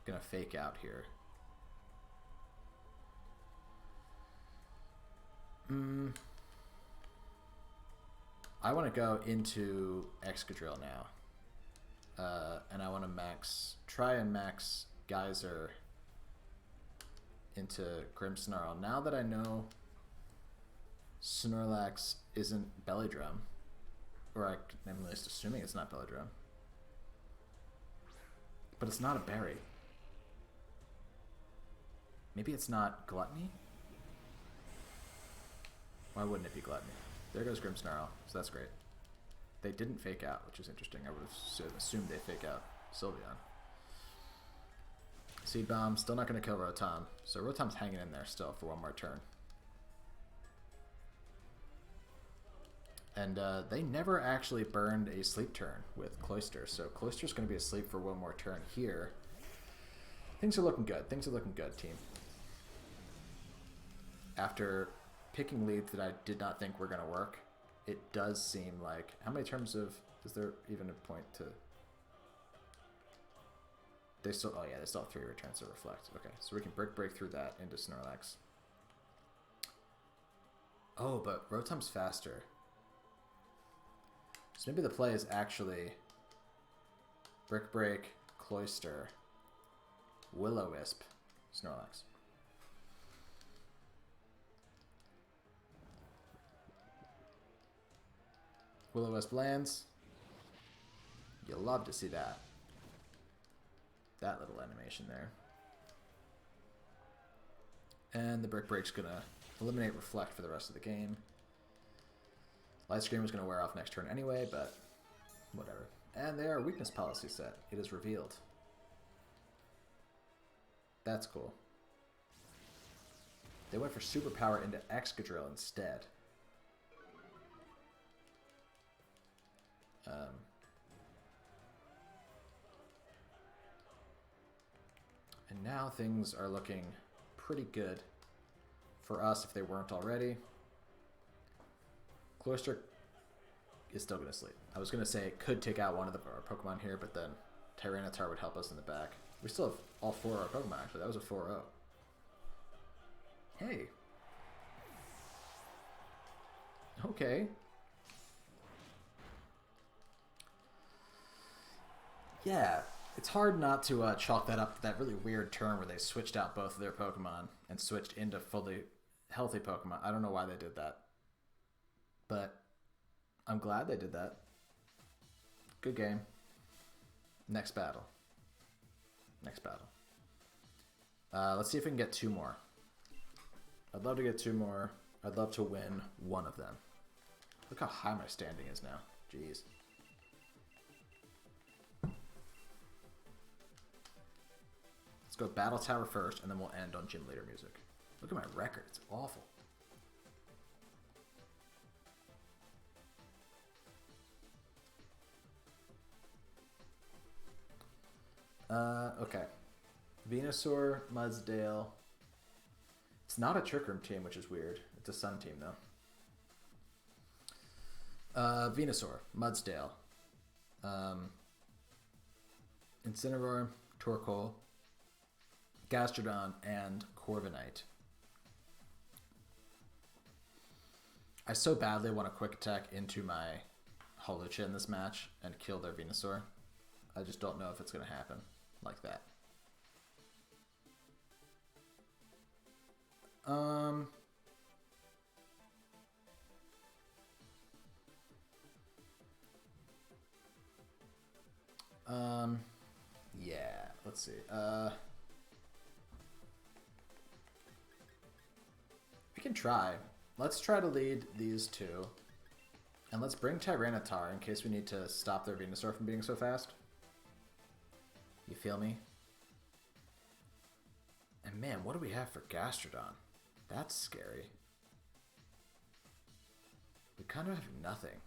gonna fake out here. I want to go into Excadrill now. And I want to try and max Geyser into Grimmsnarl. Now that I know Snorlax isn't Belly Drum, or I'm at least assuming it's not Belly Drum, but it's not a berry. Maybe it's not Gluttony? Why wouldn't it be Gluttony? There goes Grimmsnarl, so that's great. They didn't fake out, which is interesting. I would have assumed they fake out Sylveon. Seed Bomb, still not going to kill Rotom. So Rotom's hanging in there still for one more turn. And they never actually burned a sleep turn with Cloyster. So Cloyster's going to be asleep for one more turn here. Things are looking good. Things are looking good, team. After picking leads that I did not think were going to work, it does seem like... How many turns of... Is there even a point to... They still... Oh, yeah, they still have 3 returns to Reflect. Okay, so we can break through that into Snorlax. Oh, but Rotom's faster. So maybe the play is actually... Brick, Cloyster, Will-O-Wisp, Snorlax. Will-O-Wisp lands. You'll love to see that. That little animation there. And the Brick Break's gonna eliminate Reflect for the rest of the game. Light Screen was gonna wear off next turn anyway, but whatever. And their weakness policy set. It is revealed. That's cool. They went for Superpower into Excadrill instead. And now things are looking pretty good for us if they weren't already. Cloyster is still going to sleep. I was going to say it could take out one of our Pokemon here, but then Tyranitar would help us in the back. We still have all 4 of our Pokemon, actually. That was a 4-0. Hey. Okay. Yeah, it's hard not to chalk that up to that really weird turn where they switched out both of their Pokemon and switched into fully healthy Pokemon. I don't know why they did that, but I'm glad they did that. Good game. Next battle. Next battle. Let's see if we can get 2 more. I'd love to get 2 more. I'd love to win one of them. Look how high my standing is now. Jeez. Let's go Battle Tower first, and then we'll end on Gym Leader music. Look at my record. It's awful. Okay. Venusaur, Mudsdale. It's not a Trick Room team, which is weird. It's a Sun team, though. Venusaur, Mudsdale. Incineroar, Torkoal, Gastrodon, and Corviknight. I so badly want a Quick Attack into my Holucha in this match and kill their Venusaur. I just don't know if it's going to happen like that. Yeah, let's see. We can try. Let's try to lead these 2. And let's bring Tyranitar in case we need to stop their Venusaur from being so fast. You feel me? And man, what do we have for Gastrodon? That's scary. We kind of have nothing.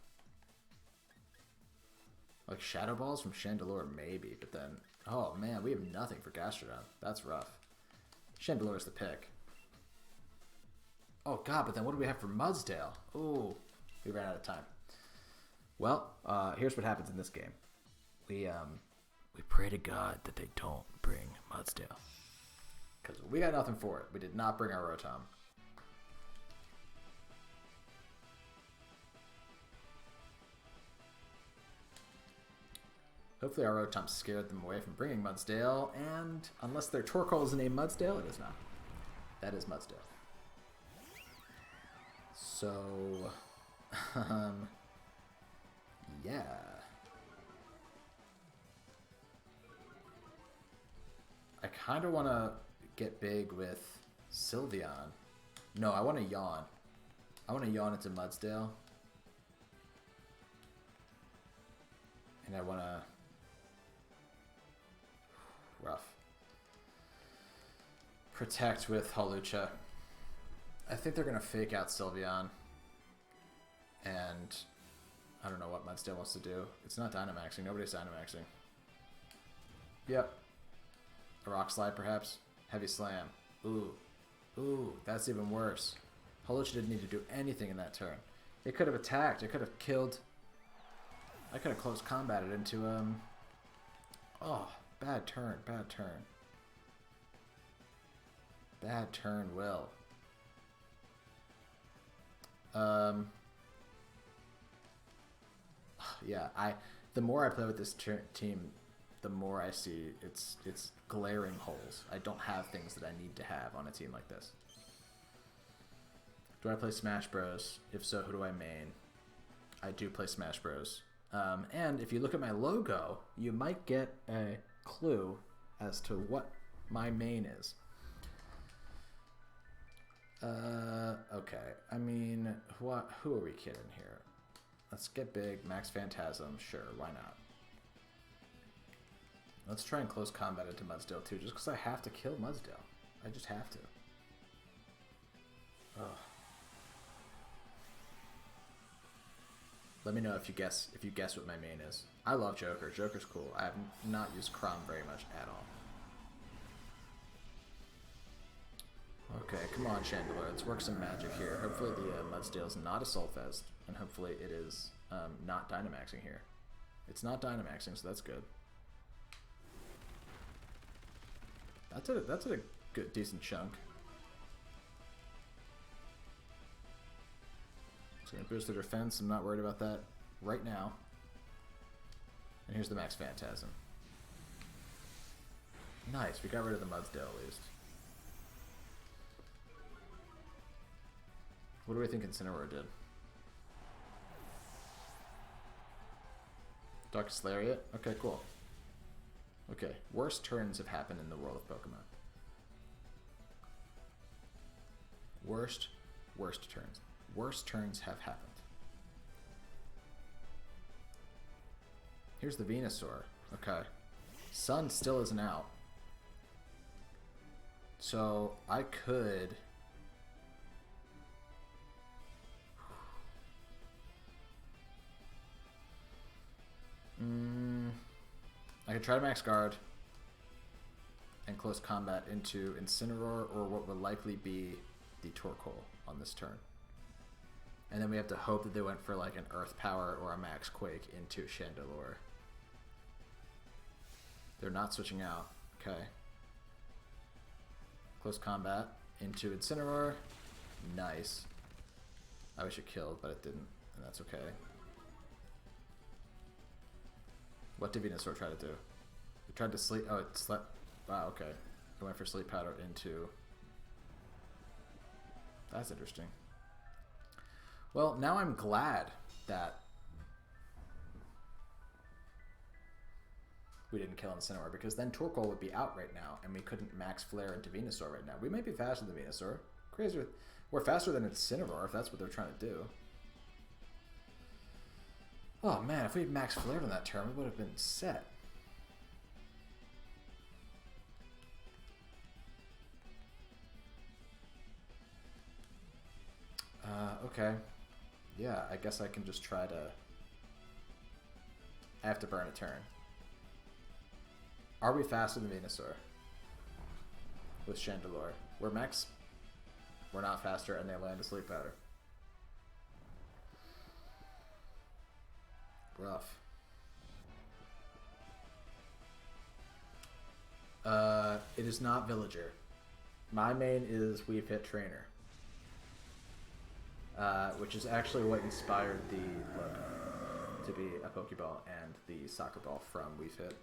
Like Shadow Balls from Chandelure, maybe, but then... Oh man, we have nothing for Gastrodon. That's rough. Chandelure's the pick. Oh god, but then what do we have for Mudsdale? Ooh, we ran out of time. Well, here's what happens in this game. We pray to God that they don't bring Mudsdale. Because we got nothing for it. We did not bring our Rotom. Hopefully our Rotom scared them away from bringing Mudsdale, and unless their Torkoal is named Mudsdale, it is not. That is Mudsdale. So, yeah. I kind of want to get big with Sylveon. No, I want to yawn. I want to yawn into Mudsdale. And I want to... Rough. Protect with Hawlucha. I think they're going to fake out Sylveon. And I don't know what Mudsdale wants to do. It's not Dynamaxing. Nobody's Dynamaxing. Yep. A Rock Slide, perhaps? Heavy Slam. Ooh. Ooh, that's even worse. Hawlucha didn't need to do anything in that turn. It could have attacked. It could have killed... I could have close combated into, Oh, bad turn, bad turn. Bad turn, Will. Yeah, the more I play with this team, the more I see it's glaring holes. I don't have things that I need to have on a team like this. Do I play Smash Bros? If so, who do I main? I do play Smash Bros. And if you look at my logo, you might get a clue as to what my main is. Okay. I mean, who are we kidding here? Let's get big. Max Phantasm. Sure, why not? Let's try and close combat into Mudsdale too, just because I have to kill Mudsdale. I just have to. Ugh. Let me know if you guess what my main is. I love Joker. Joker's cool. I have not used Chrom very much at all. Okay, come on, Chandelure. Let's work some magic here. Hopefully the Mudsdale is not a Sulfest, and hopefully it is not Dynamaxing here. It's not Dynamaxing, so that's good. That's a good, decent chunk. It's going to boost their defense. I'm not worried about that right now. And here's the Max Phantasm. Nice, we got rid of the Mudsdale at least. What do we think Incineroar did? Darkest Lariat? Okay, cool. Okay, worst turns have happened in the world of Pokemon. Worst turns. Worst turns have happened. Here's the Venusaur. Okay. Sun still isn't out. So I could... I could try to max guard and close combat into Incineroar or what would likely be the Torkoal on this turn. And then we have to hope that they went for like an Earth Power or a Max Quake into Chandelure. They're not switching out. Okay. Close combat into Incineroar. Nice. I wish it killed, but it didn't, and that's okay. What did Venusaur try to do? It tried to sleep. Oh, it slept. Wow, okay. It went for Sleep Powder into... That's interesting. Well, now I'm glad that we didn't kill Incineroar, because then Torkoal would be out right now, and we couldn't max flare into Venusaur right now. We might be faster than Venusaur. Crazy. We're faster than Incineroar, if that's what they're trying to do. Oh man, if we had max flared on that turn, we would have been set. Okay. Yeah, I guess I can just try to... I have to burn a turn. Are we faster than Venusaur? With Chandelure. We're max... We're not faster, and they land a Sleep Powder. Rough. It is not Villager. My main is We've Hit Trainer. Which is actually what inspired the logo. to be a Pokeball and the soccer ball from Wii Fit.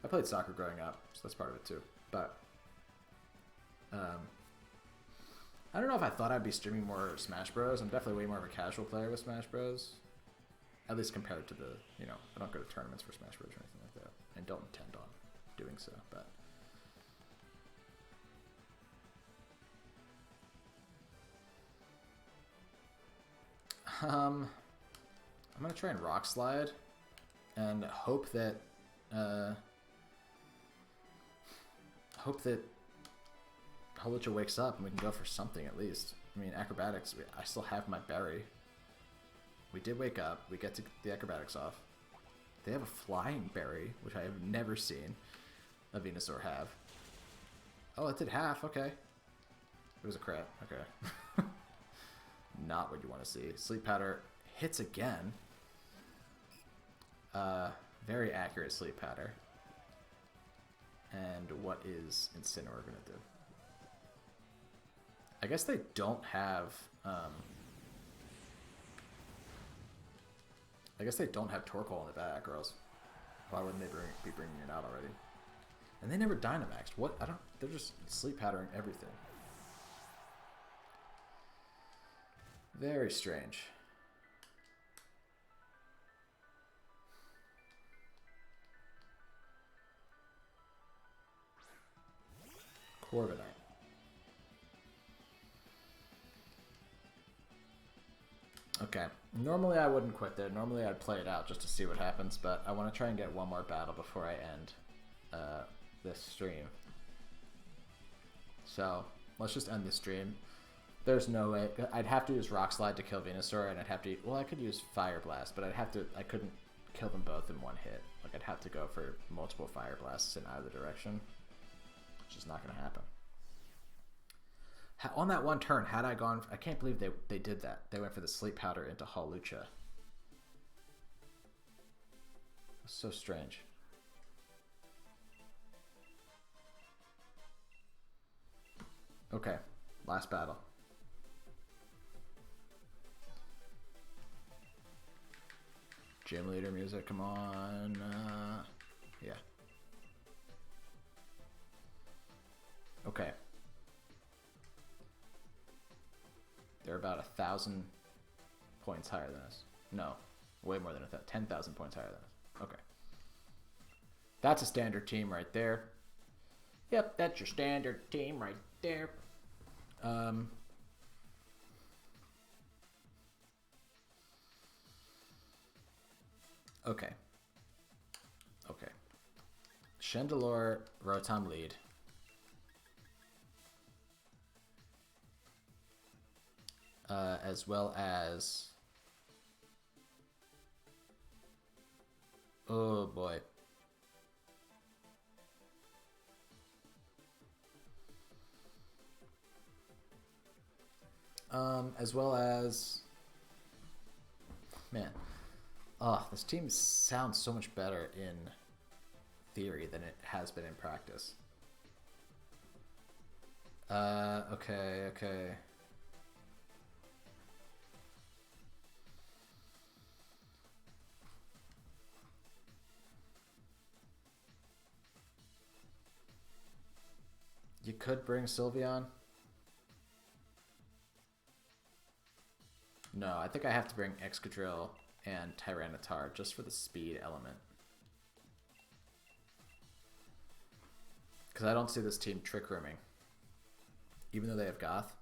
I played soccer growing up, so that's part of it too. But I don't know if I thought I'd be streaming more Smash Bros. I'm definitely way more of a casual player with Smash Bros. At least compared to the, you know, I don't go to tournaments for Smash Bros. Or anything like that, and don't intend on doing so. But I'm gonna try and Rock Slide, and hope that Hawlucha wakes up and we can go for something at least. I mean, acrobatics, I still have my berry. We did wake up. We get to the acrobatics off. They have a flying berry, which I have never seen a Venusaur have. Oh, it did half. Okay. It was a crit. Okay. Not what you want to see. Sleep Powder hits again. Very accurate Sleep Powder. And what is Incineroar going to do? I guess they don't have... I guess they don't have Torkoal in the back, or else why wouldn't they be bringing it out already? And they never Dynamaxed. What? I don't... They're just Sleep Powdering everything. Very strange. Corviknight. Okay. Normally I wouldn't quit there. Normally I'd play it out just to see what happens, but I want to try and get one more battle before I end this stream. So, let's just end the stream. There's no way. I'd have to use Rock Slide to kill Venusaur, and I'd have to... Well, I could use Fire Blast, but I couldn't kill them both in one hit. Like, I'd have to go for multiple Fire Blasts in either direction. It's just not going to happen. On that one turn, had I gone... I can't believe they did that. They went for the Sleep Powder into Hawlucha. So strange. Okay, last battle. Gym leader music, come on. Yeah. Okay. They're about 1,000 points higher than us. No, way more than 10,000 points higher than us. Okay. That's a standard team right there. Yep, that's your standard team right there. Okay. Okay. Chandelure, Rotom lead. As well as... Oh boy. As well as... Man. Oh, this team sounds so much better in theory than it has been in practice. Okay. You could bring Sylveon. No, I think I have to bring Excadrill and Tyranitar just for the speed element. Because I don't see this team Trick Rooming. Even though they have Goth.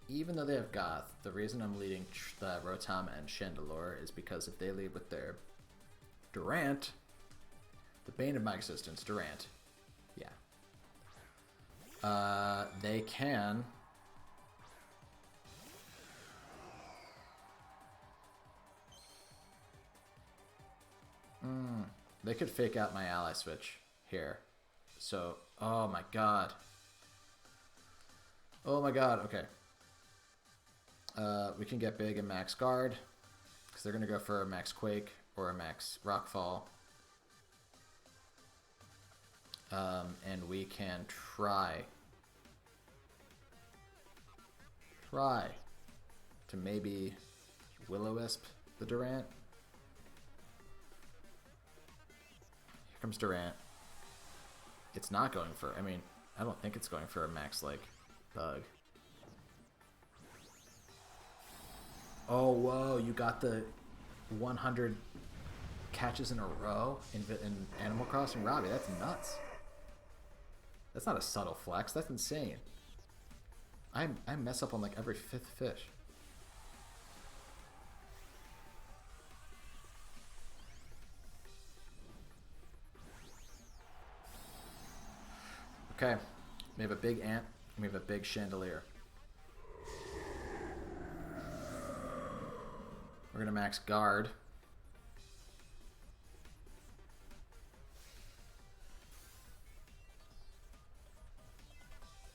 Even though they have Goth, the reason I'm leading Rotom and Chandelure is because if they lead with their Durant, the bane of my existence, Durant, yeah. They can... They could fake out my ally switch here. So, oh my god. Oh my god, okay. We can get big and max guard, because they're going to go for a max quake or a max rockfall. And we can try try to maybe Will-O-Wisp the Durant. Here comes Durant. It's not going for, I mean, I don't think it's going for a max, like, bug. Oh, whoa, you got the 100 catches in a row in Animal Crossing? Robbie, that's nuts. That's not a subtle flex, that's insane. I mess up on like every 5th fish. Okay, we have a big ant, and we have a big chandelier. We're gonna max guard.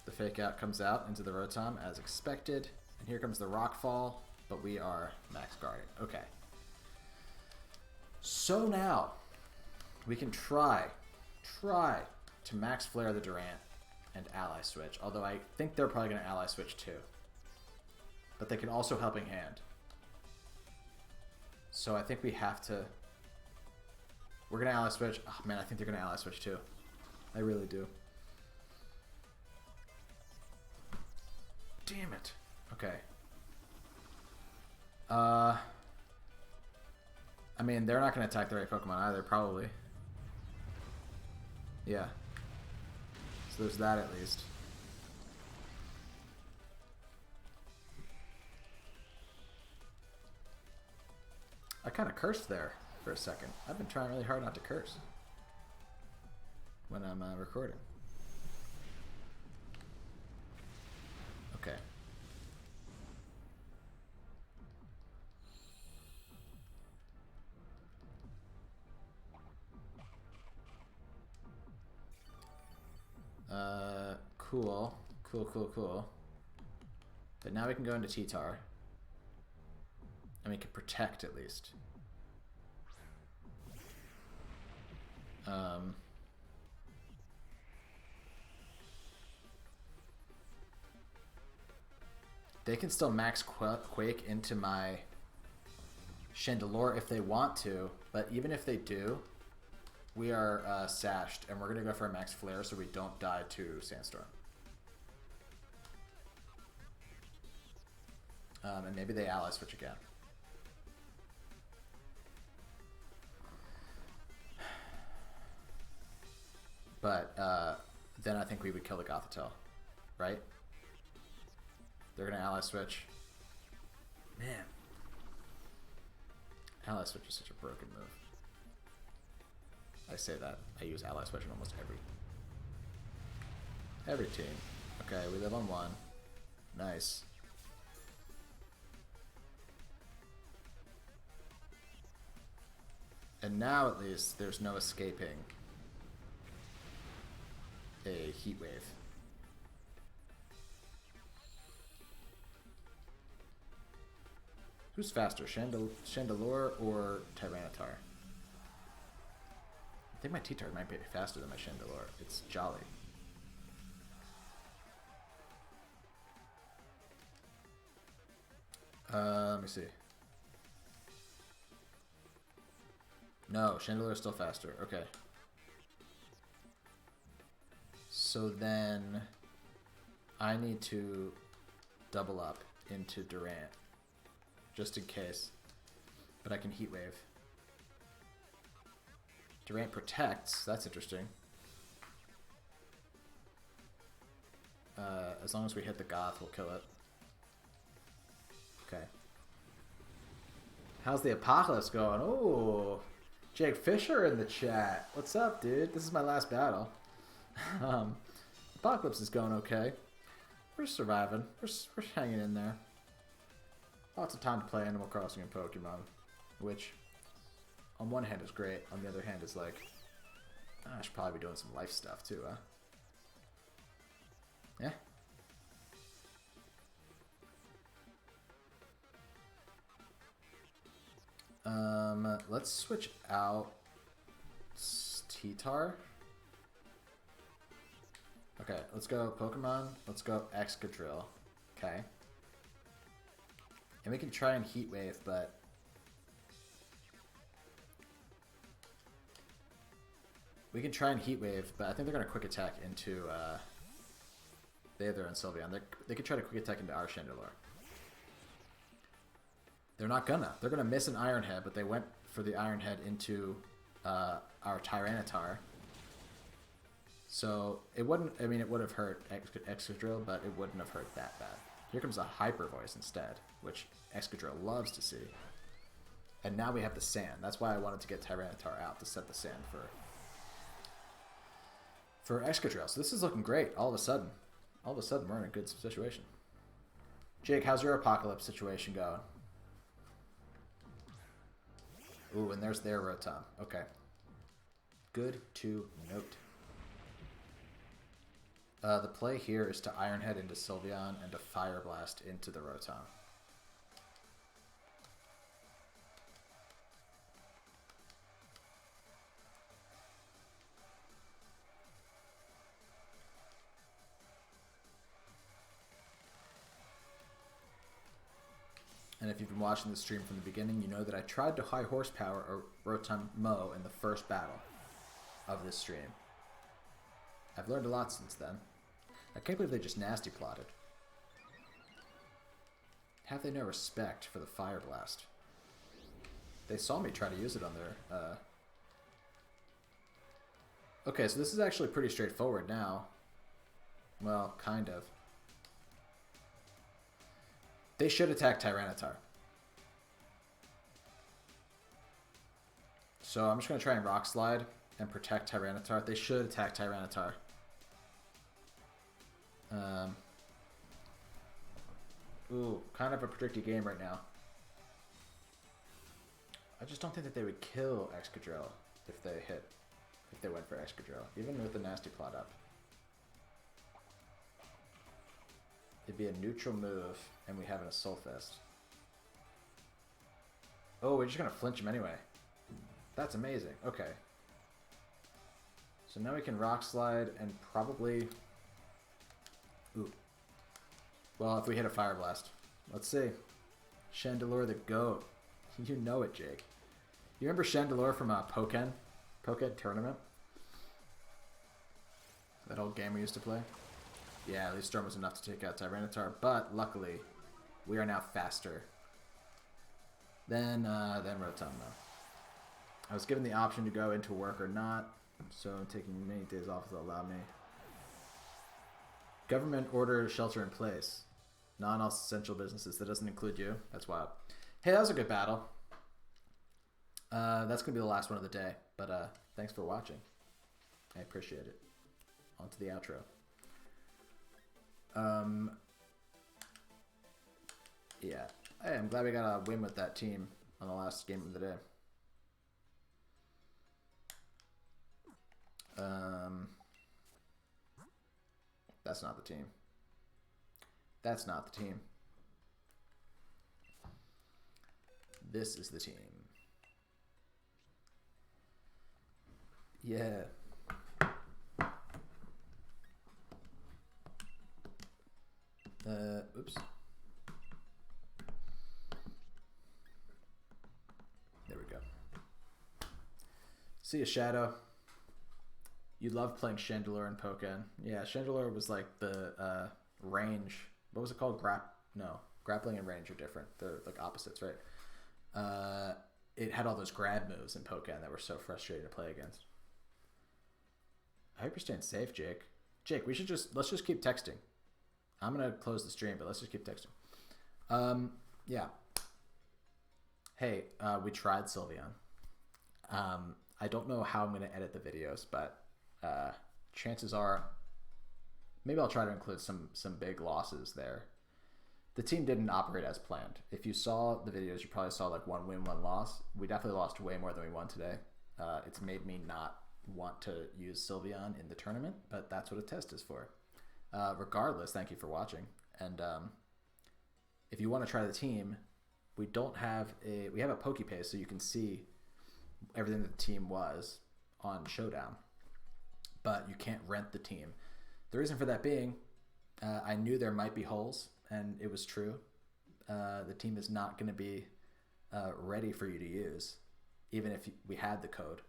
The fake out comes out into the Rotom as expected, and here comes the rock fall, but we are max guarding. Okay. So now we can try to max flare the Durant and ally switch, although I think they're probably going to ally switch too. But they can also helping hand. So I think we have to... We're going to ally switch. Oh man, I think they're going to ally switch too. I really do. Damn it. Okay. I mean, they're not going to attack the right Pokemon either, probably. Yeah. So there's that at least. I kind of cursed there for a second. I've been trying really hard not to curse when I'm recording. Okay. Cool. Cool. But now we can go into T-Tar. And we can protect at least. They can still max Quake into my Chandelure if they want to, but even if they do, we are sashed, and we're going to go for a max Flare so we don't die to Sandstorm. And maybe they ally switch again. But then I think we would kill the Gothitelle, right? They're going to ally switch. Man. Ally switch is such a broken move. I say that. I use ally switch in almost every team. Okay, we live on 1. Nice. And now at least there's no escaping a heat wave. Who's faster, Chandelure or Tyranitar? I think my T-Tar might be faster than my Chandelure. It's Jolly. Let me see. No, Chandelure is still faster. Okay. So then I need to double up into Durant just in case. But I can Heat Wave. Durant protects. That's interesting. As long as we hit the Goth, we'll kill it. Okay. How's the Apocalypse going? Oh, Jake Fisher in the chat. What's up, dude? This is my last battle. Apocalypse is going okay. We're surviving. We're hanging in there. Lots of time to play Animal Crossing and Pokemon, which on one hand is great. On the other hand is like, I should probably be doing some life stuff too, huh? Yeah. Let's switch out T-Tar. Okay, let's go Pokemon. Let's go Excadrill. Okay. And we can try and Heat Wave, but... We can try and Heat Wave, but I think they're going to Quick Attack into... They have their own Sylveon. They could try to Quick Attack into our Chandelure. They're not gonna. They're gonna miss an Iron Head, but they went for the Iron Head into our Tyranitar. So it wouldn't... I mean, it would have hurt Excadrill, but it wouldn't have hurt that bad. Here comes a Hyper Voice instead, which Excadrill loves to see. And now we have the Sand. That's why I wanted to get Tyranitar out, to set the Sand for Excadrill. So this is looking great all of a sudden. All of a sudden, we're in a good situation. Jake, how's your Apocalypse situation going? Ooh, and there's their Rotom. Okay. Good to note. The play here is to Iron Head into Sylveon and to Fire Blast into the Rotom. And if you've been watching the stream from the beginning, you know that I tried to high horsepower a Rotom Mow in the first battle of this stream. I've learned a lot since then. I can't believe they just nasty plotted. Have they no respect for the Fire Blast? They saw me try to use it on their... Okay, so this is actually pretty straightforward now. Well, kind of. They should attack Tyranitar. So I'm just going to try and Rock Slide and protect Tyranitar. They should attack Tyranitar. Ooh, kind of a tricky game right now. I just don't think that they would kill Excadrill if they went for Excadrill, even with the nasty plot up. It'd be a neutral move, and we have an Assault Fist. Oh, we're just gonna flinch him anyway. That's amazing. Okay. So now we can Rock Slide and probably... Ooh. Well, if we hit a Fire Blast. Let's see. Chandelure the GOAT. You know it, Jake. You remember Chandelure from Pokken Tournament? That old game we used to play? Yeah, at least Storm was enough to take out Tyranitar, but luckily, we are now faster than Rotom, though. I was given the option to go into work or not, so I'm taking many days off to allow me. Government order shelter in place. Non-essential businesses. That doesn't include you. That's wild. Hey, that was a good battle. That's going to be the last one of the day, but thanks for watching. I appreciate it. On to the outro. Yeah. Hey, I'm glad we got a win with that team on the last game of the day. That's not the team. That's not the team. This is the team. Yeah. Oops. There we go. See ya, Shadow. You love playing Chandelure and Pokken. Yeah, Chandelure was like the range. What was it called? Grappling and range are different. They're like opposites, right? It had all those grab moves in Pokken that were so frustrating to play against. I hope you're staying safe, Jake. Jake, let's just keep texting. I'm gonna close the stream, but let's just keep texting. Yeah. Hey, we tried Sylveon. I don't know how I'm gonna edit the videos, but chances are, maybe I'll try to include some big losses there. The team didn't operate as planned. If you saw the videos, you probably saw like 1 win, 1 loss. We definitely lost way more than we won today. It's made me not want to use Sylveon in the tournament, but that's what a test is for. Regardless, thank you for watching. And if you want to try the team, we have a Pokepaste, so you can see everything that the team was on Showdown. But you can't rent the team. The reason for that being, I knew there might be holes, and it was true. the team is not going to be ready for you to use, even if we had the code.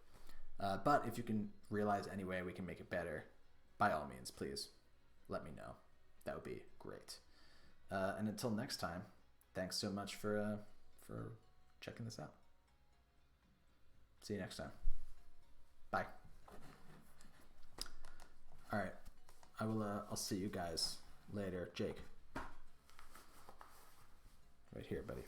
But if you can realize any way we can make it better, by all means, please let me know. That would be great. And until next time, thanks so much for checking this out. See you next time. Bye. All right. I'll see you guys later. Jake. Right here, buddy.